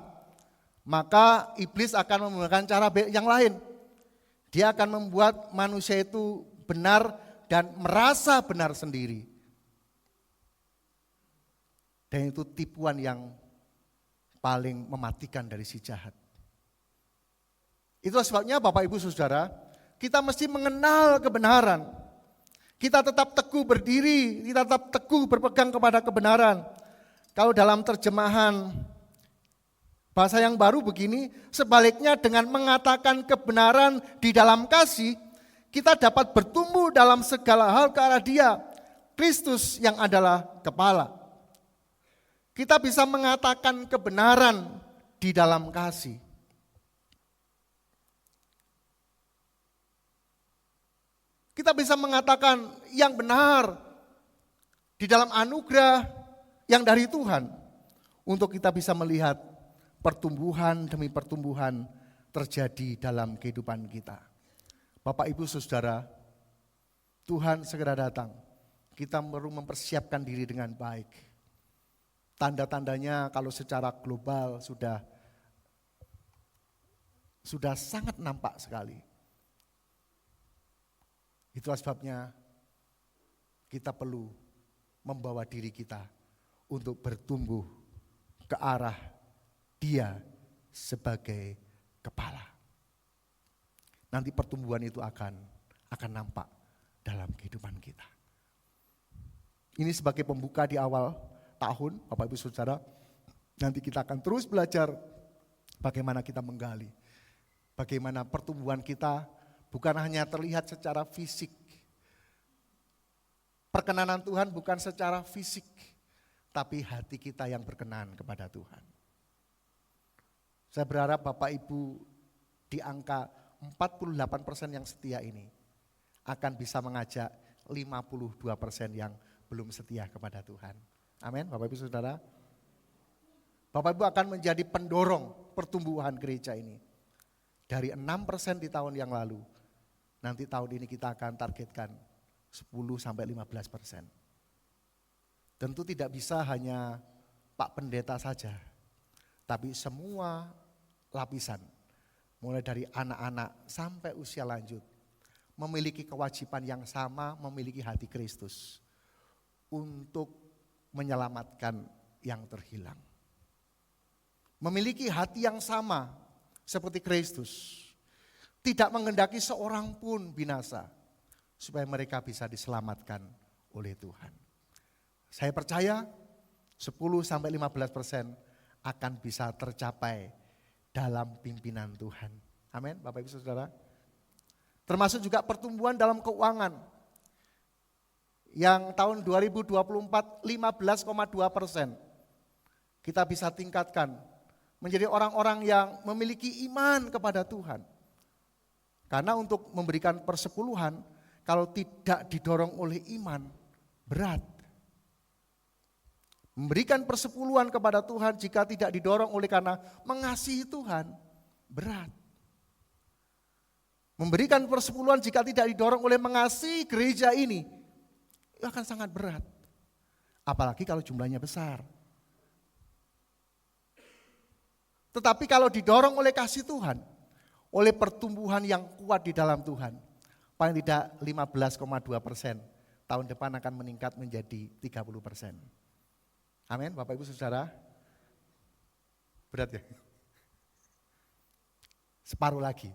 maka iblis akan menggunakan cara yang lain. Dia akan membuat manusia itu benar dan merasa benar sendiri. Dan itu tipuan yang paling mematikan dari si jahat. Itu sebabnya Bapak Ibu Saudara, kita mesti mengenal kebenaran. Kita tetap teguh berdiri, kita tetap teguh berpegang kepada kebenaran. Kalau dalam terjemahan bahasa yang baru begini, sebaliknya dengan mengatakan kebenaran di dalam kasih, kita dapat bertumbuh dalam segala hal ke arah Dia, Kristus yang adalah kepala. Kita bisa mengatakan kebenaran di dalam kasih. Kita bisa mengatakan yang benar di dalam anugerah yang dari Tuhan, untuk kita bisa melihat pertumbuhan demi pertumbuhan terjadi dalam kehidupan kita. Bapak Ibu Saudara, Tuhan segera datang. Kita perlu mempersiapkan diri dengan baik. Tanda-tandanya kalau secara global sudah sangat nampak sekali. Itulah sebabnya kita perlu membawa diri kita untuk bertumbuh ke arah Dia sebagai kepala. Nanti pertumbuhan itu akan nampak dalam kehidupan kita. Ini sebagai pembuka di awal tahun, Bapak Ibu Saudara. Nanti kita akan terus belajar bagaimana kita menggali, bagaimana pertumbuhan kita bukan hanya terlihat secara fisik. Perkenanan Tuhan bukan secara fisik, tapi hati kita yang berkenan kepada Tuhan. Saya berharap Bapak Ibu di angka 48% yang setia ini akan bisa mengajak 52% yang belum setia kepada Tuhan Amin, Bapak Ibu Saudara. Bapak Ibu akan menjadi pendorong pertumbuhan gereja ini. Dari 6% di tahun yang lalu, nanti tahun ini kita akan targetkan 10-15%. Tentu tidak bisa hanya Pak Pendeta saja, tapi semua lapisan, mulai dari anak-anak sampai usia lanjut, memiliki kewajiban yang sama, memiliki hati Kristus untuk menyelamatkan yang terhilang. Memiliki hati yang sama seperti Kristus, tidak menghendaki seorang pun binasa, supaya mereka bisa diselamatkan oleh Tuhan. Saya percaya 10-15% akan bisa tercapai dalam pimpinan Tuhan. Amin, Bapak Ibu Saudara. Termasuk juga pertumbuhan dalam keuangan. Yang tahun 2024 15,2%. Kita bisa tingkatkan menjadi orang-orang yang memiliki iman kepada Tuhan. Karena untuk memberikan persepuluhan, kalau tidak didorong oleh iman, berat. Memberikan persepuluhan kepada Tuhan jika tidak didorong oleh karena mengasihi Tuhan, berat. Memberikan persepuluhan jika tidak didorong oleh mengasihi gereja ini, itu akan sangat berat. Apalagi kalau jumlahnya besar. Tetapi kalau didorong oleh kasih Tuhan, oleh pertumbuhan yang kuat di dalam Tuhan, paling tidak 15,2%, tahun depan akan meningkat menjadi 30%. Amin, Bapak Ibu Saudara. Berat ya? Separuh lagi,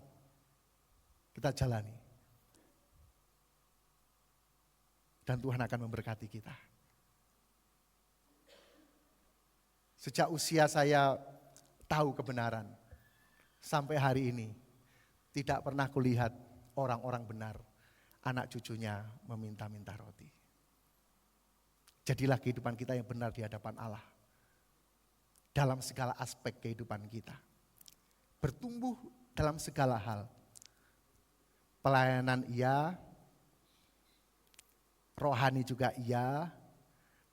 kita jalani. Dan Tuhan akan memberkati kita. Sejak usia saya tahu kebenaran, sampai hari ini tidak pernah kulihat orang-orang benar, anak cucunya meminta-minta roti. Jadilah kehidupan kita yang benar di hadapan Allah, dalam segala aspek kehidupan kita. Bertumbuh dalam segala hal. Pelayanan iya, rohani juga iya,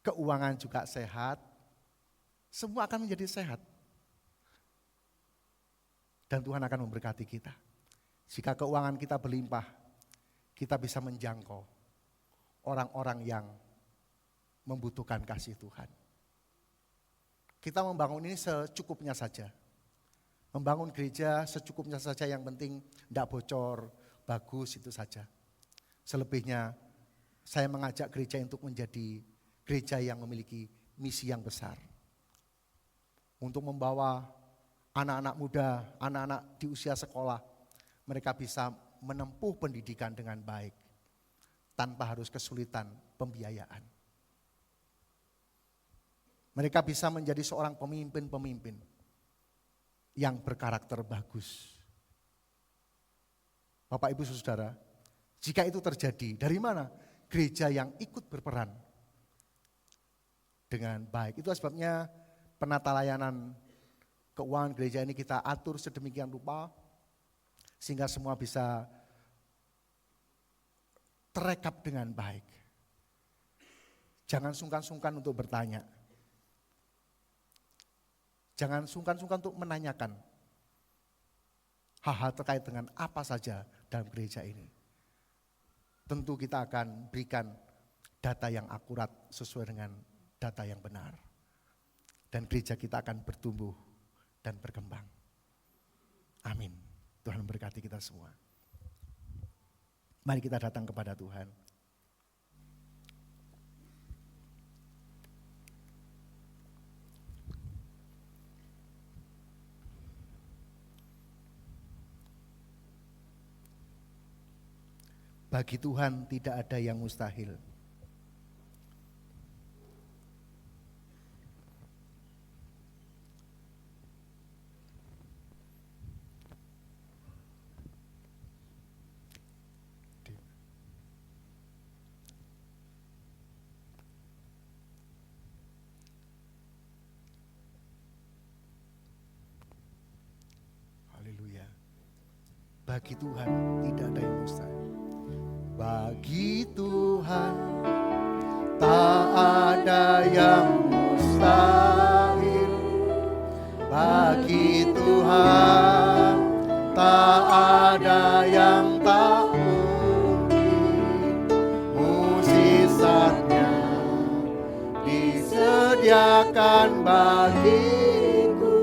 keuangan juga sehat, semua akan menjadi sehat. Dan Tuhan akan memberkati kita. Jika keuangan kita berlimpah, kita bisa menjangkau orang-orang yang membutuhkan kasih Tuhan. Kita membangun ini secukupnya saja. Membangun gereja secukupnya saja, yang penting tidak bocor, bagus itu saja. Selebihnya saya mengajak gereja untuk menjadi gereja yang memiliki misi yang besar. Untuk membawa anak-anak muda, anak-anak di usia sekolah, mereka bisa menempuh pendidikan dengan baik, tanpa harus kesulitan pembiayaan. Mereka bisa menjadi seorang pemimpin-pemimpin yang berkarakter bagus. Bapak Ibu Saudara, jika itu terjadi, dari mana? Gereja yang ikut berperan dengan baik. Itu sebabnya penata layanan keuangan gereja ini kita atur sedemikian rupa sehingga semua bisa terekap dengan baik. Jangan sungkan-sungkan untuk bertanya. Jangan sungkan-sungkan untuk menanyakan hal-hal terkait dengan apa saja dalam gereja ini. Tentu kita akan berikan data yang akurat sesuai dengan data yang benar. Dan gereja kita akan bertumbuh dan berkembang. Amin. Tuhan memberkati kita semua. Mari kita datang kepada Tuhan. Bagi Tuhan tidak ada yang mustahil. Haleluya. Bagi Tuhan tidak ada yang mustahil. Bagi Tuhan tak ada yang mustahil bagi Tuhan, tak ada yang tak mungkin. Mukjizatnya disediakan bagiku,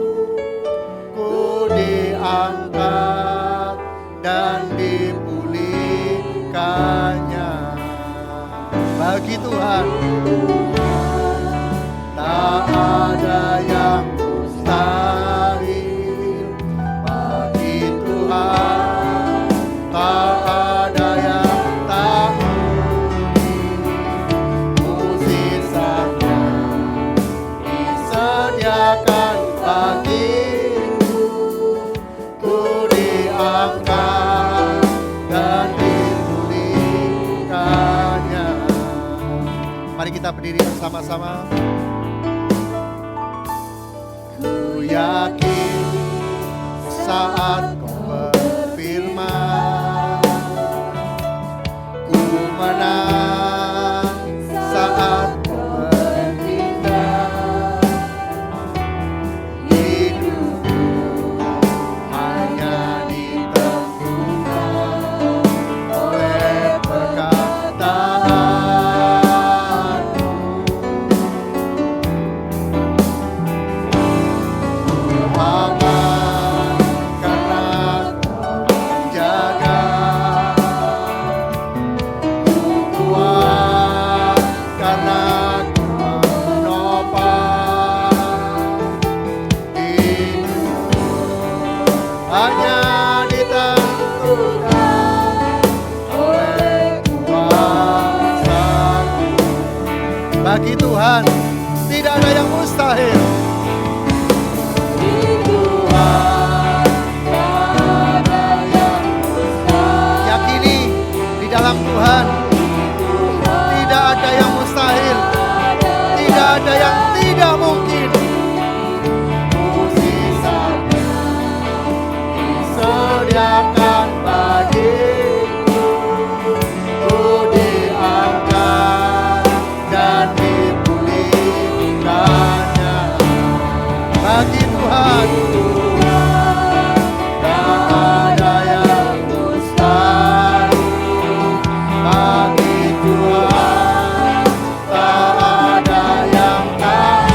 ku diangkat dan dipulihkannya. Bagi Tuhan tak ada yang mustahil, bagi Tuhan tak ada yang tak mungkin. Mukjizatnya disediakan bagiku, ku diangkat dan dipulihkannya. Mari kita berdiri bersama-sama. Ku yakin saat kau berfirman, ku menang saat kau bertindak. Hidupku hanya ditentukan oleh perkataan. Bagi Tuhan tidak ada yang mustahil. Yakini di dalam Tuhan tidak ada yang mustahil, tidak ada yang tidak mungkin. Mukjizatnya disediakan bagiku, ku diangkat dan dipulihkannya. Bagi Tuhan tak ada yang mustahil, bagi Tuhan tak ada yang tak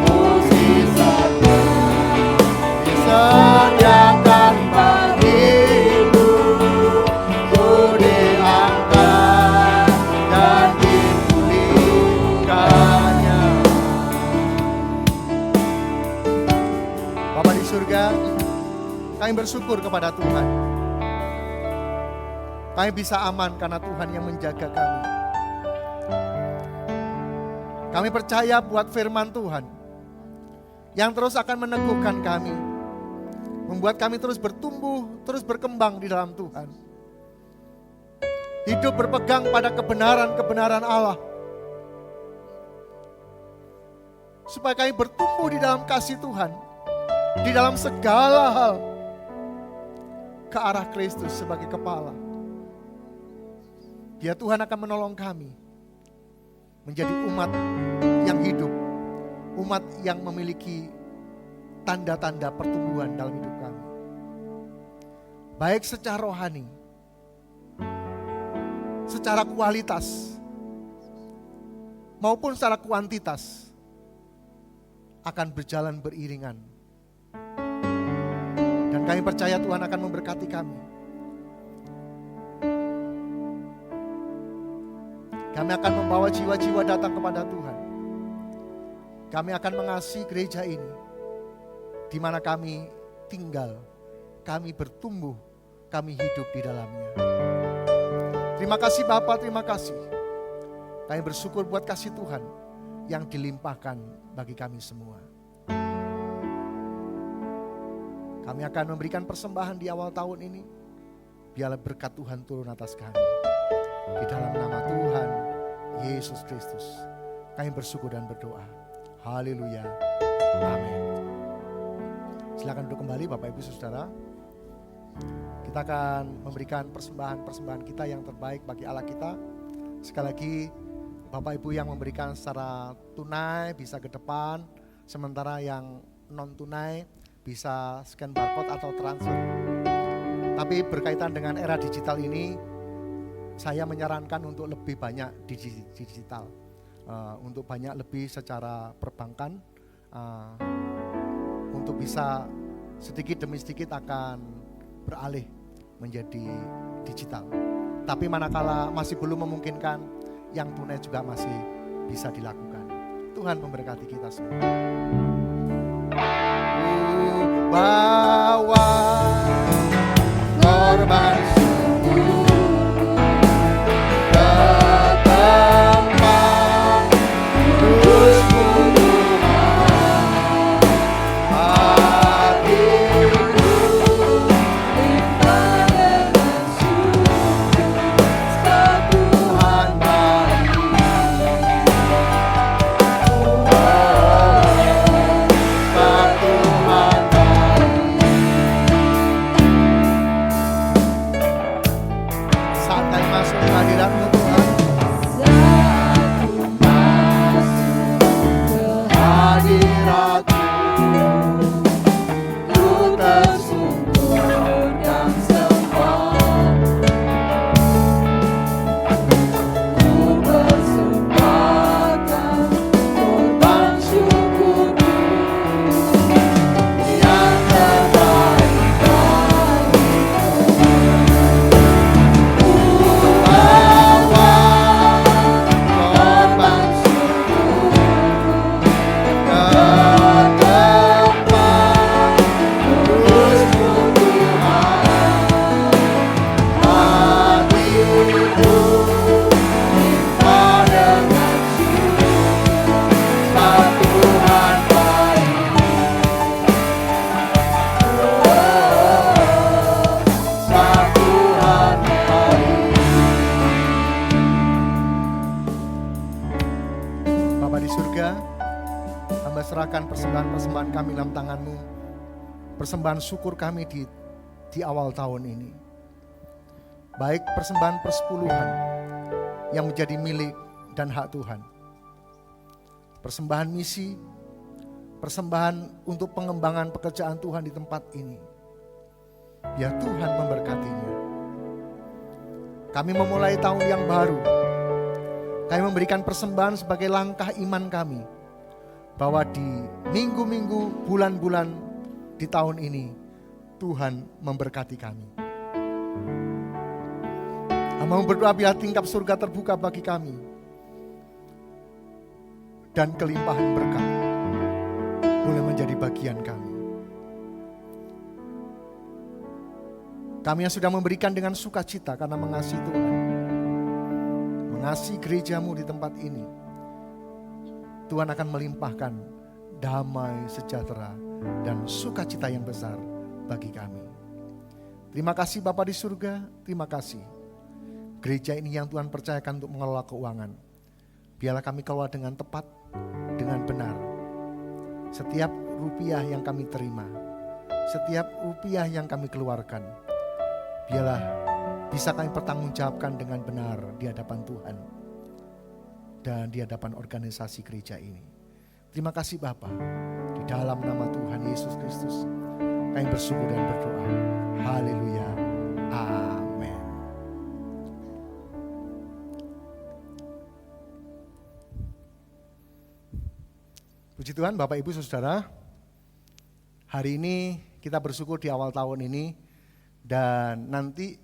mungkin. Mukjizatnya disediakan bagiku, ku diangkat dan dipulihkannya. Bapa di surga, kami bersyukur kepada Tuhan. Kami bisa aman karena Tuhan yang menjaga kami. Kami percaya buat firman Tuhan yang terus akan meneguhkan kami, membuat kami terus bertumbuh, terus berkembang di dalam Tuhan. Hidup berpegang pada kebenaran-kebenaran Allah, supaya kami bertumbuh di dalam kasih Tuhan, di dalam segala hal, ke arah Kristus sebagai kepala. Dia Tuhan akan menolong kami menjadi umat yang hidup, umat yang memiliki tanda-tanda pertumbuhan dalam hidup kami. Baik secara rohani, secara kualitas, maupun secara kuantitas, akan berjalan beriringan. Dan kami percaya Tuhan akan memberkati kami. Kami akan membawa jiwa-jiwa datang kepada Tuhan. Kami akan mengasihi gereja ini, di mana kami tinggal, kami bertumbuh, kami hidup di dalamnya. Terima kasih Bapa, terima kasih. Kami bersyukur buat kasih Tuhan yang dilimpahkan bagi kami semua. Kami akan memberikan persembahan di awal tahun ini. Biarlah berkat Tuhan turun atas kami. Di dalam nama Tuhan Yesus Kristus, kami bersyukur dan berdoa. Haleluya. Amin. Silakan duduk kembali Bapak Ibu Saudara. Kita akan memberikan persembahan-persembahan kita yang terbaik bagi Allah kita. Sekali lagi Bapak Ibu yang memberikan secara tunai bisa ke depan, sementara yang non tunai bisa scan barcode atau transfer. Tapi berkaitan dengan era digital ini, saya menyarankan untuk lebih banyak digital, untuk banyak lebih secara perbankan, untuk bisa sedikit demi sedikit akan beralih menjadi digital. Tapi manakala masih belum memungkinkan, yang tunai juga masih bisa dilakukan. Tuhan memberkati kita semua. Bawa korban syukur ke tempat kudus-Mu Tuhan. Hatiku limpah dengan syukur, sebab Tuhan baik. sebab Tuhan baik. Saat kami masuk ke hadirat-Mu Tuhan, Saat ku masuk ke hadirat-Mu ku tersungkur dan sembah. Ku persembahkan korban syukurku yang terbaik bagimu. Ku bawa korban syukurku ke tempat kudus-Mu Tuhan. Hatiku limpah dengan syukur, sebab Tuhan baik. Sebab Tuhan baik. Bapa di surga, hamba serahkan persembahan-persembahan kami dalam tangan-Mu. Persembahan syukur kami di awal tahun ini. Baik persembahan persepuluhan yang menjadi milik dan hak Tuhan. Persembahan misi, persembahan untuk pengembangan pekerjaan Tuhan di tempat ini. Biar Tuhan memberkatinya. Kami memulai tahun yang baru. Kami memberikan persembahan sebagai langkah iman kami, bahwa di minggu-minggu, bulan-bulan di tahun ini, Tuhan memberkati kami. Hamba berdoa biar tingkap surga terbuka bagi kami, dan kelimpahan berkat boleh menjadi bagian kami. Kami yang sudah memberikan dengan sukacita karena mengasihi Tuhan, mengasihi gereja-Mu di tempat ini, Tuhan akan melimpahkan damai, sejahtera, dan sukacita yang besar bagi kami. Terima kasih Bapa di surga, terima kasih. Gereja ini yang Tuhan percayakan untuk mengelola keuangan. Biarlah kami kelola dengan tepat, dengan benar. Setiap rupiah yang kami terima, setiap rupiah yang kami keluarkan, biarlah bisa kami pertanggungjawabkan dengan benar di hadapan Tuhan dan di hadapan organisasi gereja ini. Terima kasih Bapa. Di dalam nama Tuhan Yesus Kristus kami bersyukur dan berdoa. Haleluya. Amin. Puji Tuhan Bapak Ibu Saudara. Hari ini kita bersyukur di awal tahun ini, dan nanti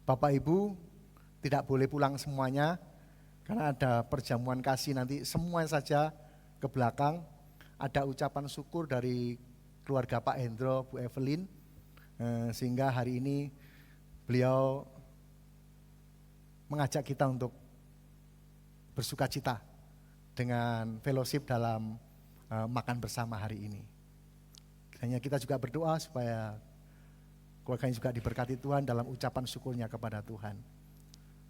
Bapak Ibu tidak boleh pulang semuanya karena ada perjamuan kasih nanti semuanya saja ke belakang. Ada ucapan syukur dari keluarga Pak Hendro, Bu Evelyn, sehingga hari ini beliau mengajak kita untuk bersukacita dengan fellowship dalam makan bersama hari ini. Kiranya kita juga berdoa supaya keluarganya juga diberkati Tuhan dalam ucapan syukurnya kepada Tuhan.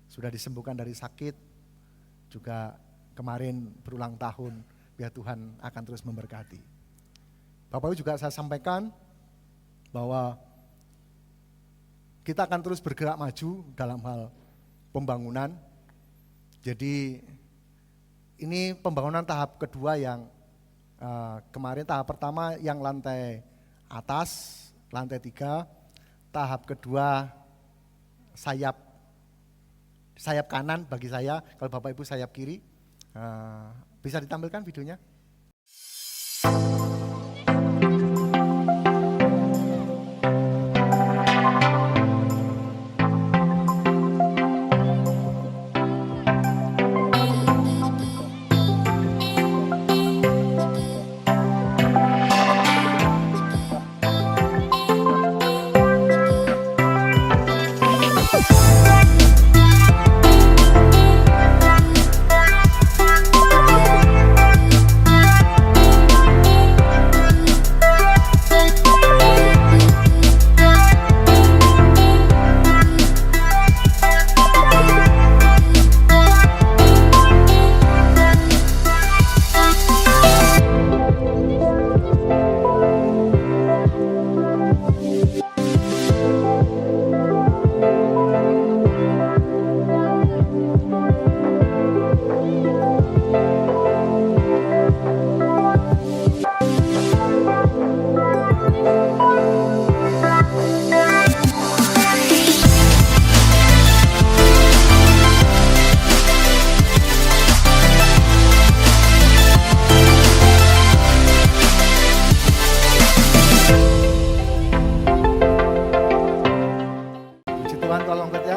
Sudah disembuhkan dari sakit, juga kemarin berulang tahun, biar Tuhan akan terus memberkati. Bapak Ibu juga saya sampaikan bahwa kita akan terus bergerak maju dalam hal pembangunan. Jadi ini pembangunan tahap kedua yang kemarin tahap pertama yang lantai atas, lantai 3, tahap kedua sayap kanan bagi saya, kalau Bapak Ibu sayap kiri. Bisa ditampilkan videonya?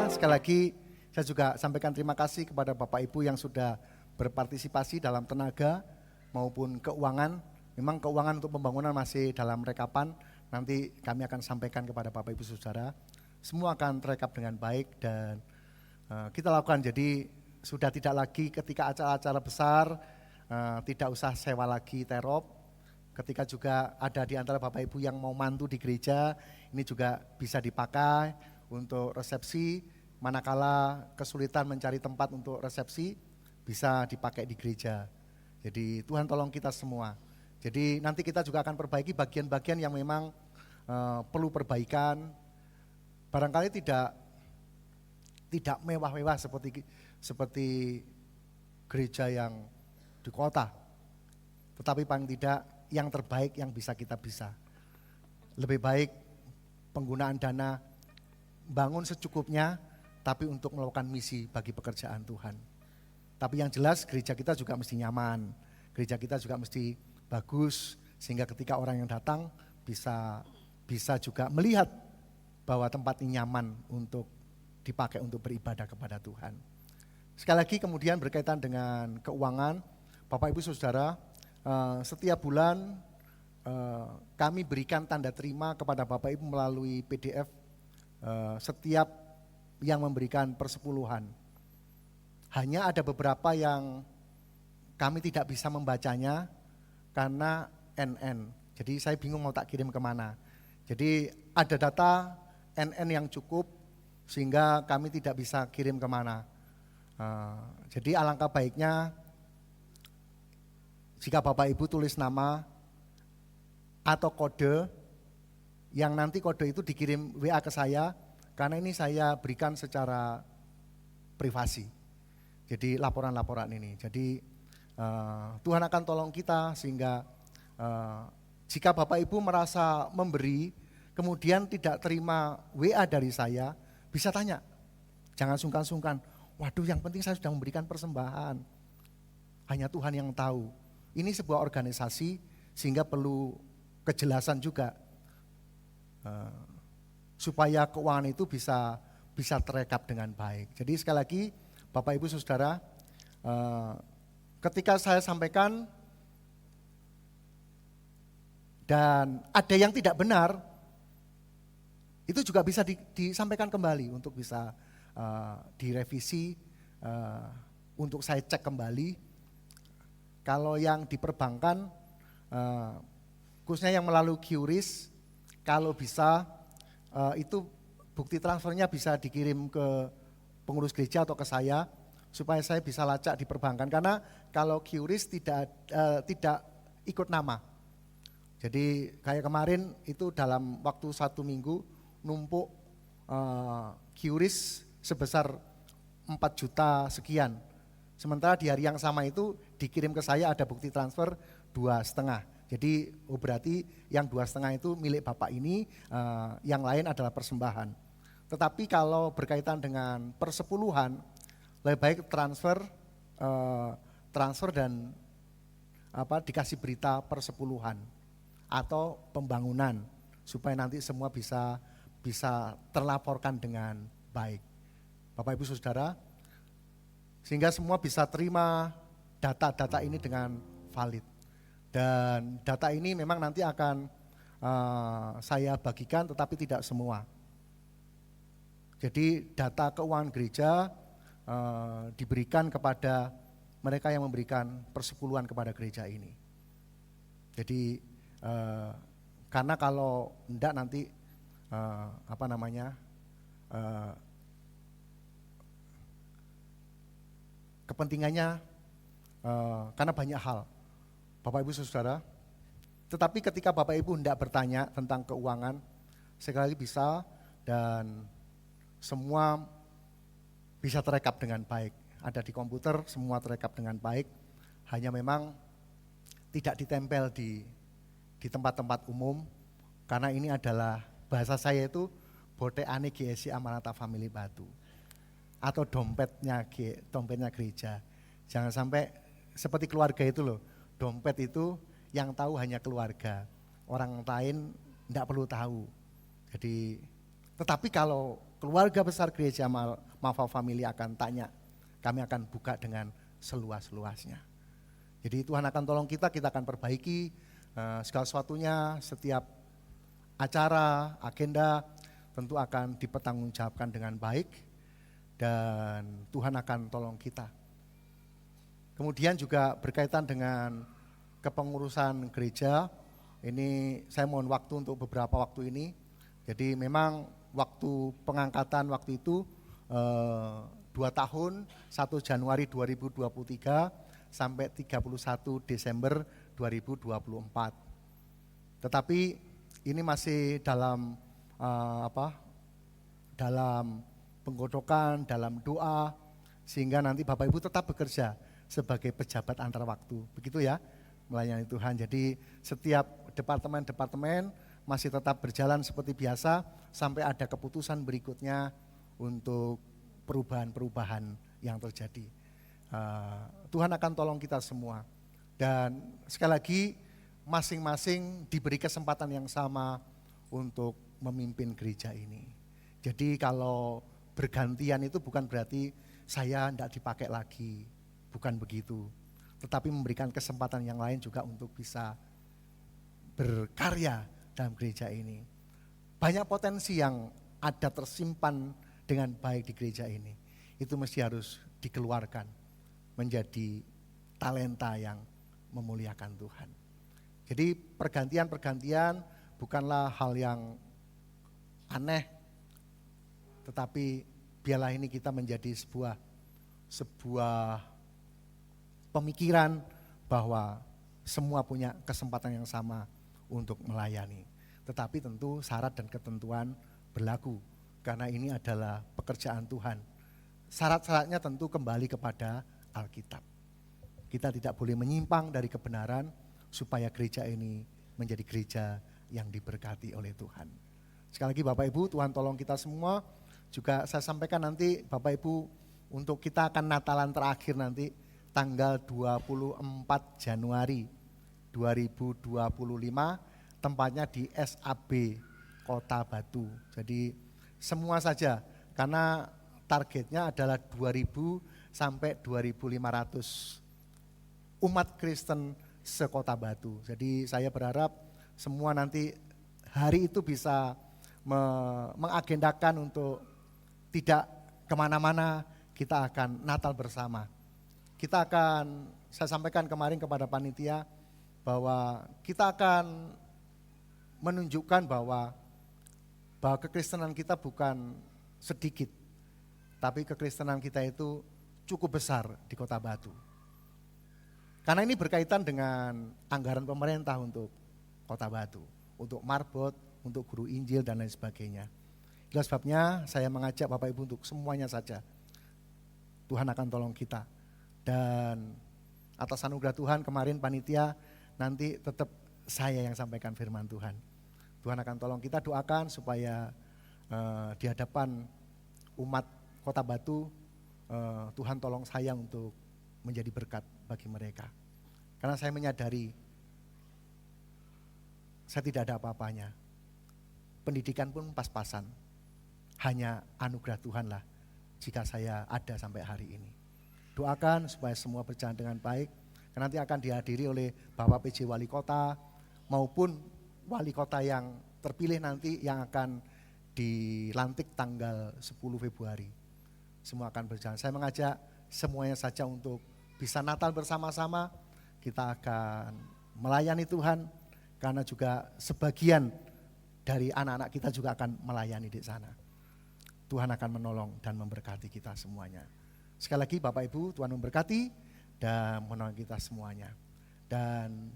Sekali lagi saya juga sampaikan terima kasih kepada Bapak Ibu yang sudah berpartisipasi dalam tenaga maupun keuangan. Memang keuangan untuk pembangunan masih dalam rekapan, nanti kami akan sampaikan kepada Bapak Ibu Saudara. Semua akan terekap dengan baik dan kita lakukan, jadi sudah tidak lagi ketika acara-acara besar tidak usah sewa lagi terop. Ketika juga ada di antara Bapak Ibu yang mau mantu di gereja, ini juga bisa dipakai untuk resepsi. Manakala kesulitan mencari tempat untuk resepsi, bisa dipakai di gereja. Jadi Tuhan tolong kita semua. Jadi nanti kita juga akan perbaiki bagian-bagian yang memang perlu perbaikan. Barangkali tidak mewah-mewah seperti gereja yang di kota. Tetapi paling tidak yang terbaik yang bisa kita bisa. Lebih baik penggunaan dana bangun secukupnya, tapi untuk melakukan misi bagi pekerjaan Tuhan. Tapi yang jelas gereja kita juga mesti nyaman, gereja kita juga mesti bagus, sehingga ketika orang yang datang bisa juga melihat bahwa tempat ini nyaman untuk dipakai untuk beribadah kepada Tuhan. Sekali lagi kemudian berkaitan dengan keuangan, Bapak Ibu Saudara, setiap bulan kami berikan tanda terima kepada Bapak Ibu melalui PDF setiap yang memberikan persepuluhan. Hanya ada beberapa yang kami tidak bisa membacanya karena NN. Jadi saya bingung mau tak kirim kemana. Jadi ada data NN yang cukup sehingga kami tidak bisa kirim kemana. Jadi alangkah baiknya jika Bapak Ibu tulis nama atau kode yang nanti kode itu dikirim WA ke saya. Karena ini saya berikan secara privasi, jadi laporan-laporan ini. Jadi Tuhan akan tolong kita sehingga jika Bapak Ibu merasa memberi, kemudian tidak terima WA dari saya, bisa tanya. Jangan sungkan-sungkan, waduh yang penting saya sudah memberikan persembahan. Hanya Tuhan yang tahu. Ini sebuah organisasi sehingga perlu kejelasan juga. Supaya keuangan itu bisa terekap dengan baik. Jadi sekali lagi Bapak Ibu Saudara, ketika saya sampaikan dan ada yang tidak benar, itu juga bisa disampaikan kembali untuk bisa direvisi, untuk saya cek kembali. Kalau yang di perbankan, khususnya yang melalui QRIS, kalau bisa itu bukti transfernya bisa dikirim ke pengurus gereja atau ke saya supaya saya bisa lacak di perbankan, karena kalau QRIS tidak ikut nama. Jadi kayak kemarin itu dalam waktu 1 minggu numpuk QRIS sebesar 4 juta sekian. Sementara di hari yang sama itu dikirim ke saya ada bukti transfer 2,5. Jadi berarti yang 2,5 itu milik Bapak ini, yang lain adalah persembahan. Tetapi kalau berkaitan dengan persepuluhan, lebih baik transfer dan dikasih berita persepuluhan atau pembangunan supaya nanti semua bisa terlaporkan dengan baik. Bapak Ibu Saudara, sehingga semua bisa terima data-data ini dengan valid. Dan data ini memang nanti akan saya bagikan, tetapi tidak semua. Jadi data keuangan gereja diberikan kepada mereka yang memberikan persepuluhan kepada gereja ini. Jadi karena kalau enggak nanti kepentingannya karena banyak hal, Bapak Ibu Saudara. Tetapi ketika Bapak Ibu hendak bertanya tentang keuangan, sekali lagi bisa, dan semua bisa terekap dengan baik. Ada di komputer, semua terekap dengan baik. Hanya memang tidak ditempel di tempat-tempat umum, karena ini adalah bahasa saya itu boteane GSI Amanata Family Batu, atau dompetnya gereja. Jangan sampai seperti keluarga itu loh, dompet itu yang tahu hanya keluarga, orang lain tidak perlu tahu. Jadi, tetapi kalau keluarga besar gereja Mafa Family akan tanya, kami akan buka dengan seluas-luasnya. Jadi Tuhan akan tolong kita akan perbaiki segala sesuatunya. Setiap acara, agenda tentu akan dipertanggungjawabkan dengan baik, dan Tuhan akan tolong kita. Kemudian juga berkaitan dengan kepengurusan gereja, ini saya mohon waktu untuk beberapa waktu ini. Jadi memang waktu pengangkatan waktu itu 2 tahun, 1 Januari 2023 sampai 31 Desember 2024. Tetapi ini masih dalam dalam penggodokan, dalam doa, sehingga nanti Bapak Ibu tetap bekerja sebagai pejabat antar waktu. Begitu ya, melayani Tuhan. Jadi setiap departemen-departemen masih tetap berjalan seperti biasa sampai ada keputusan berikutnya untuk perubahan-perubahan yang terjadi. Tuhan akan tolong kita semua. Dan sekali lagi masing-masing diberi kesempatan yang sama untuk memimpin gereja ini. Jadi kalau bergantian itu bukan berarti saya tidak dipakai lagi, bukan begitu. Tetapi memberikan kesempatan yang lain juga untuk bisa berkarya dalam gereja ini. Banyak potensi yang ada tersimpan dengan baik di gereja ini. Itu mesti harus dikeluarkan menjadi talenta yang memuliakan Tuhan. Jadi pergantian-pergantian bukanlah hal yang aneh, tetapi biarlah ini kita menjadi sebuah pemikiran bahwa semua punya kesempatan yang sama untuk melayani. Tetapi tentu syarat dan ketentuan berlaku, karena ini adalah pekerjaan Tuhan. Syarat-syaratnya tentu kembali kepada Alkitab. Kita tidak boleh menyimpang dari kebenaran supaya gereja ini menjadi gereja yang diberkati oleh Tuhan. Sekali lagi Bapak Ibu, Tuhan tolong kita semua. Juga saya sampaikan nanti Bapak Ibu, untuk kita akan Natalan terakhir nanti tanggal 24 Januari 2025, tempatnya di SAB Kota Batu. Jadi semua saja, karena targetnya adalah 2000 sampai 2500 umat Kristen sekota Batu. Jadi saya berharap semua nanti hari itu bisa mengagendakan untuk tidak kemana-mana, kita akan Natal bersama. Saya sampaikan kemarin kepada panitia bahwa kita akan menunjukkan bahwa kekristenan kita bukan sedikit, tapi kekristenan kita itu cukup besar di Kota Batu. Karena ini berkaitan dengan anggaran pemerintah untuk Kota Batu, untuk marbot, untuk guru Injil dan lain sebagainya. Itulah sebabnya saya mengajak Bapak Ibu untuk semuanya saja. Tuhan akan tolong kita. Dan Atas anugerah Tuhan kemarin panitia, nanti tetap saya yang sampaikan firman Tuhan. Tuhan akan tolong kita, doakan supaya di hadapan umat Kota Batu, Tuhan tolong saya untuk menjadi berkat bagi mereka. Karena saya menyadari saya tidak ada apa-apanya. Pendidikan pun pas-pasan. Hanya anugerah Tuhanlah jika saya ada sampai hari ini. Doakan supaya semua berjalan dengan baik. Karena nanti akan dihadiri oleh Bapak PJ Wali Kota maupun Wali Kota yang terpilih nanti yang akan dilantik tanggal 10 Februari. Semua akan berjalan. Saya mengajak semuanya saja untuk bisa Natal bersama-sama. Kita akan melayani Tuhan karena juga sebagian dari anak-anak kita juga akan melayani di sana. Tuhan akan menolong dan memberkati kita semuanya. Sekali lagi Bapak Ibu, Tuhan memberkati dan menolong kita semuanya. Dan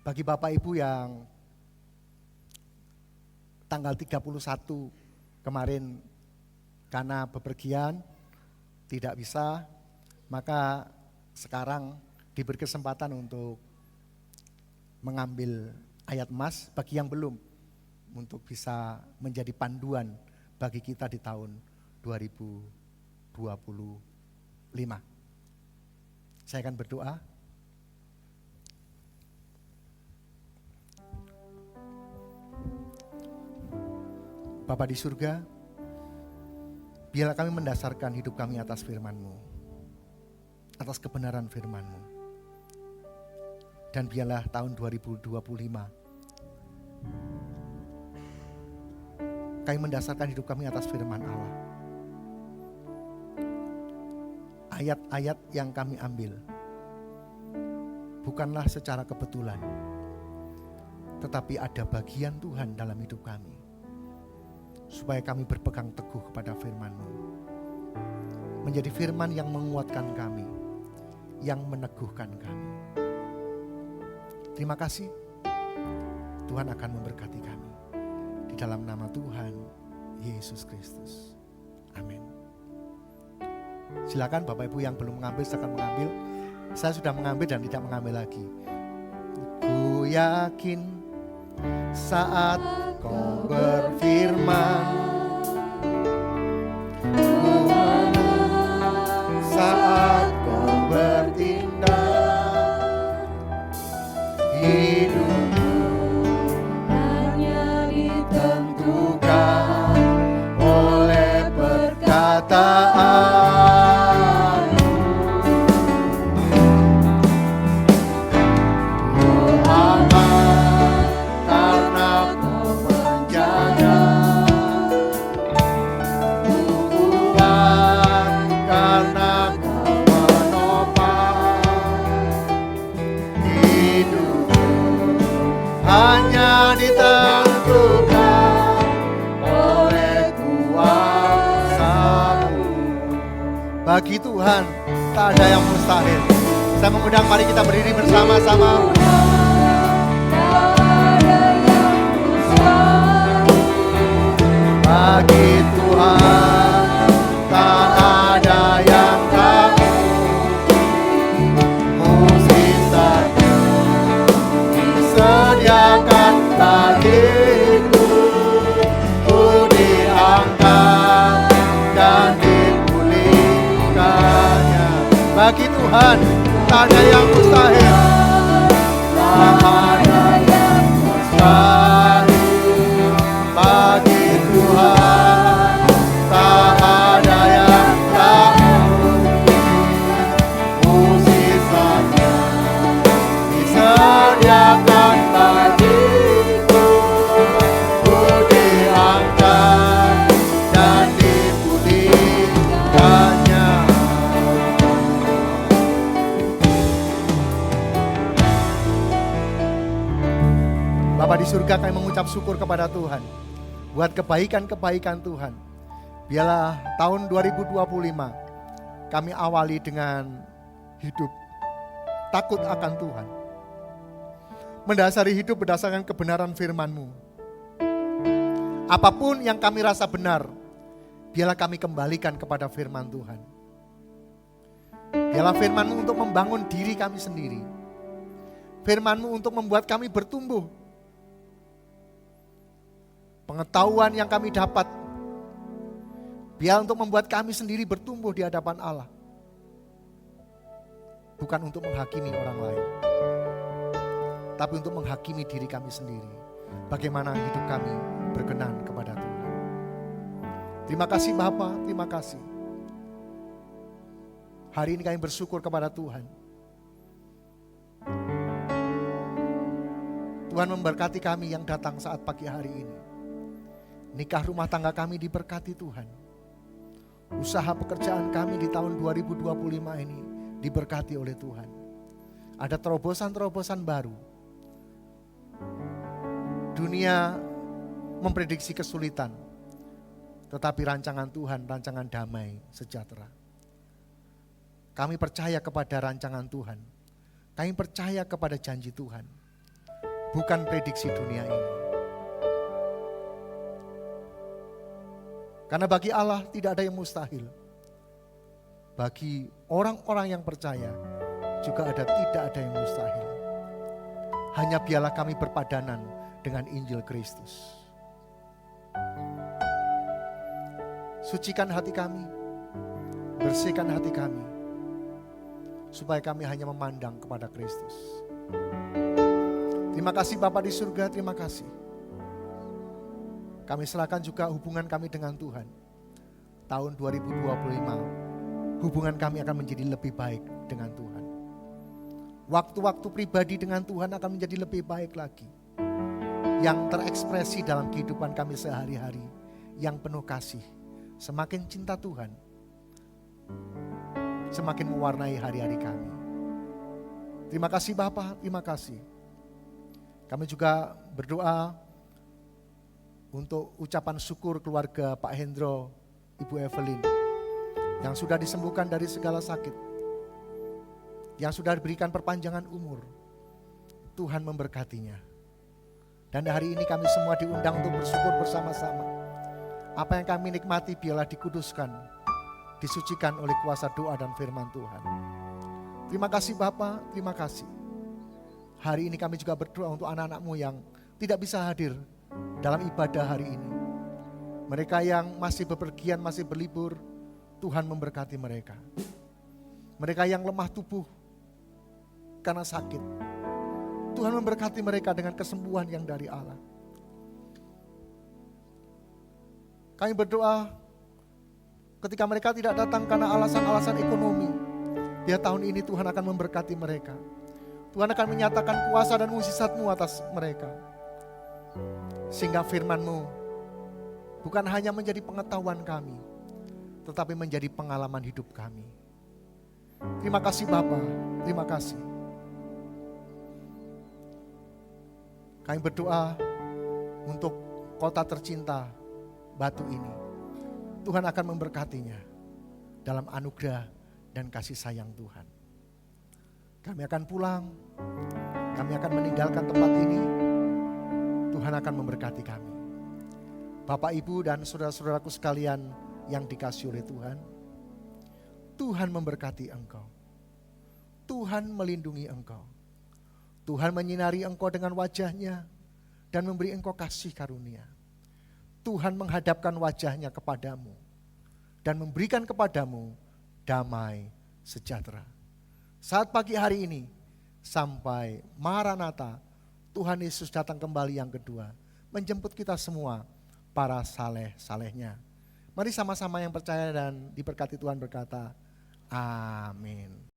bagi Bapak Ibu yang tanggal 31 kemarin karena bepergian tidak bisa, maka sekarang diberi kesempatan untuk mengambil ayat emas bagi yang belum, untuk bisa menjadi panduan bagi kita di tahun 2025. Saya akan berdoa. Bapa di surga, biarlah kami mendasarkan hidup kami atas firman-Mu, atas kebenaran firman-Mu. Dan biarlah tahun 2025 kami mendasarkan hidup kami atas firman Allah. Ayat-ayat yang kami ambil bukanlah secara kebetulan, tetapi ada bagian Tuhan dalam hidup kami, supaya kami berpegang teguh kepada firman-Mu, menjadi firman yang menguatkan kami, yang meneguhkan kami. Terima kasih, Tuhan akan memberkati kami. Di dalam nama Tuhan Yesus Kristus. Amin. Silakan Bapak Ibu yang belum mengambil, silakan mengambil. Saya sudah mengambil dan tidak mengambil lagi. Ku yakin saat Kau berfirman, ku saat Kau bertindak, hidupku hanya ditentukan oleh perkataan. Hanya ditentukan oleh kuasa-Mu. Bagi Tuhan tak ada yang mustahil. Saya mengundang, mari kita berdiri bersama-sama. Bagi Tuhan tak ada yang tak mustahil. Disediakan bagiku, ku diangkat dan dipulihkannya. Bagi Tuhan tak ada yang mustahil. Tak ada yang mustahil. Bagi Tuhan tak ada yang tak mustahil. Disediakan bagiku, ku diangkat dan dipulihkannya. Bapa di surga, kami mengucap syukur kepada Tuhan buat kebaikan-kebaikan Tuhan. Biarlah tahun 2025 kami awali dengan hidup takut akan Tuhan, mendasari hidup berdasarkan kebenaran firman-Mu. Apapun yang kami rasa benar, biarlah kami kembalikan kepada firman Tuhan. Biarlah firman-Mu untuk membangun diri kami sendiri. Firman-Mu untuk membuat kami bertumbuh. Pengetahuan yang kami dapat, biar untuk membuat kami sendiri bertumbuh di hadapan Allah. Bukan untuk menghakimi orang lain, tapi untuk menghakimi diri kami sendiri. Bagaimana hidup kami berkenan kepada Tuhan. Terima kasih Bapa, terima kasih. Hari ini kami bersyukur kepada Tuhan. Tuhan memberkati kami yang datang saat pagi hari ini. Nikah rumah tangga kami diberkati Tuhan. Usaha pekerjaan kami di tahun 2025 ini diberkati oleh Tuhan. Ada terobosan-terobosan baru. Dunia memprediksi kesulitan, tetapi rancangan Tuhan, rancangan damai, sejahtera. Kami percaya kepada rancangan Tuhan. Kami percaya kepada janji Tuhan. Bukan prediksi dunia ini. Karena bagi Allah tidak ada yang mustahil. Bagi orang-orang yang percaya juga tidak ada yang mustahil. Hanya biarlah kami berpadanan dengan Injil Kristus. Sucikan hati kami, bersihkan hati kami, supaya kami hanya memandang kepada Kristus. Terima kasih Bapa di surga, terima kasih. Kami serahkan juga hubungan kami dengan Tuhan. Tahun 2025, hubungan kami akan menjadi lebih baik dengan Tuhan. Waktu-waktu pribadi dengan Tuhan akan menjadi lebih baik lagi. Yang terekspresi dalam kehidupan kami sehari-hari, yang penuh kasih. Semakin cinta Tuhan, semakin mewarnai hari-hari kami. Terima kasih Bapa, terima kasih. Kami juga berdoa untuk ucapan syukur keluarga Pak Hendro, Ibu Evelyn, yang sudah disembuhkan dari segala sakit, yang sudah diberikan perpanjangan umur. Tuhan memberkatinya. Dan hari ini kami semua diundang untuk bersyukur bersama-sama. Apa yang kami nikmati biarlah dikuduskan, disucikan oleh kuasa doa dan firman Tuhan. Terima kasih Bapa, terima kasih. Hari ini kami juga berdoa untuk anak-anak-Mu yang tidak bisa hadir dalam ibadah hari ini. Mereka yang masih bepergian, masih berlibur, Tuhan memberkati mereka. Mereka yang lemah tubuh karena sakit, Tuhan memberkati mereka dengan kesembuhan yang dari Allah. Kami berdoa ketika mereka tidak datang karena alasan-alasan ekonomi, biar tahun ini Tuhan akan memberkati mereka. Tuhan akan menyatakan kuasa dan mukjizat-Mu atas mereka. Sehingga firman-Mu bukan hanya menjadi pengetahuan kami, tetapi menjadi pengalaman hidup kami. Terima kasih Bapa, terima kasih. Kami berdoa untuk kota tercinta Batu ini. Tuhan akan memberkatinya dalam anugerah dan kasih sayang Tuhan. Kami akan pulang, kami akan meninggalkan tempat ini. Tuhan akan memberkati kami. Bapak, Ibu, dan saudara-saudaraku sekalian yang dikasihi oleh Tuhan, Tuhan memberkati engkau. Tuhan melindungi engkau. Tuhan menyinari engkau dengan wajah-Nya dan memberi engkau kasih karunia. Tuhan menghadapkan wajah-Nya kepadamu dan memberikan kepadamu damai sejahtera. Saat pagi hari ini sampai Maranatha, Tuhan Yesus datang kembali yang kedua, menjemput kita semua para saleh-salehnya. Mari sama-sama yang percaya dan diberkati Tuhan berkata, amin.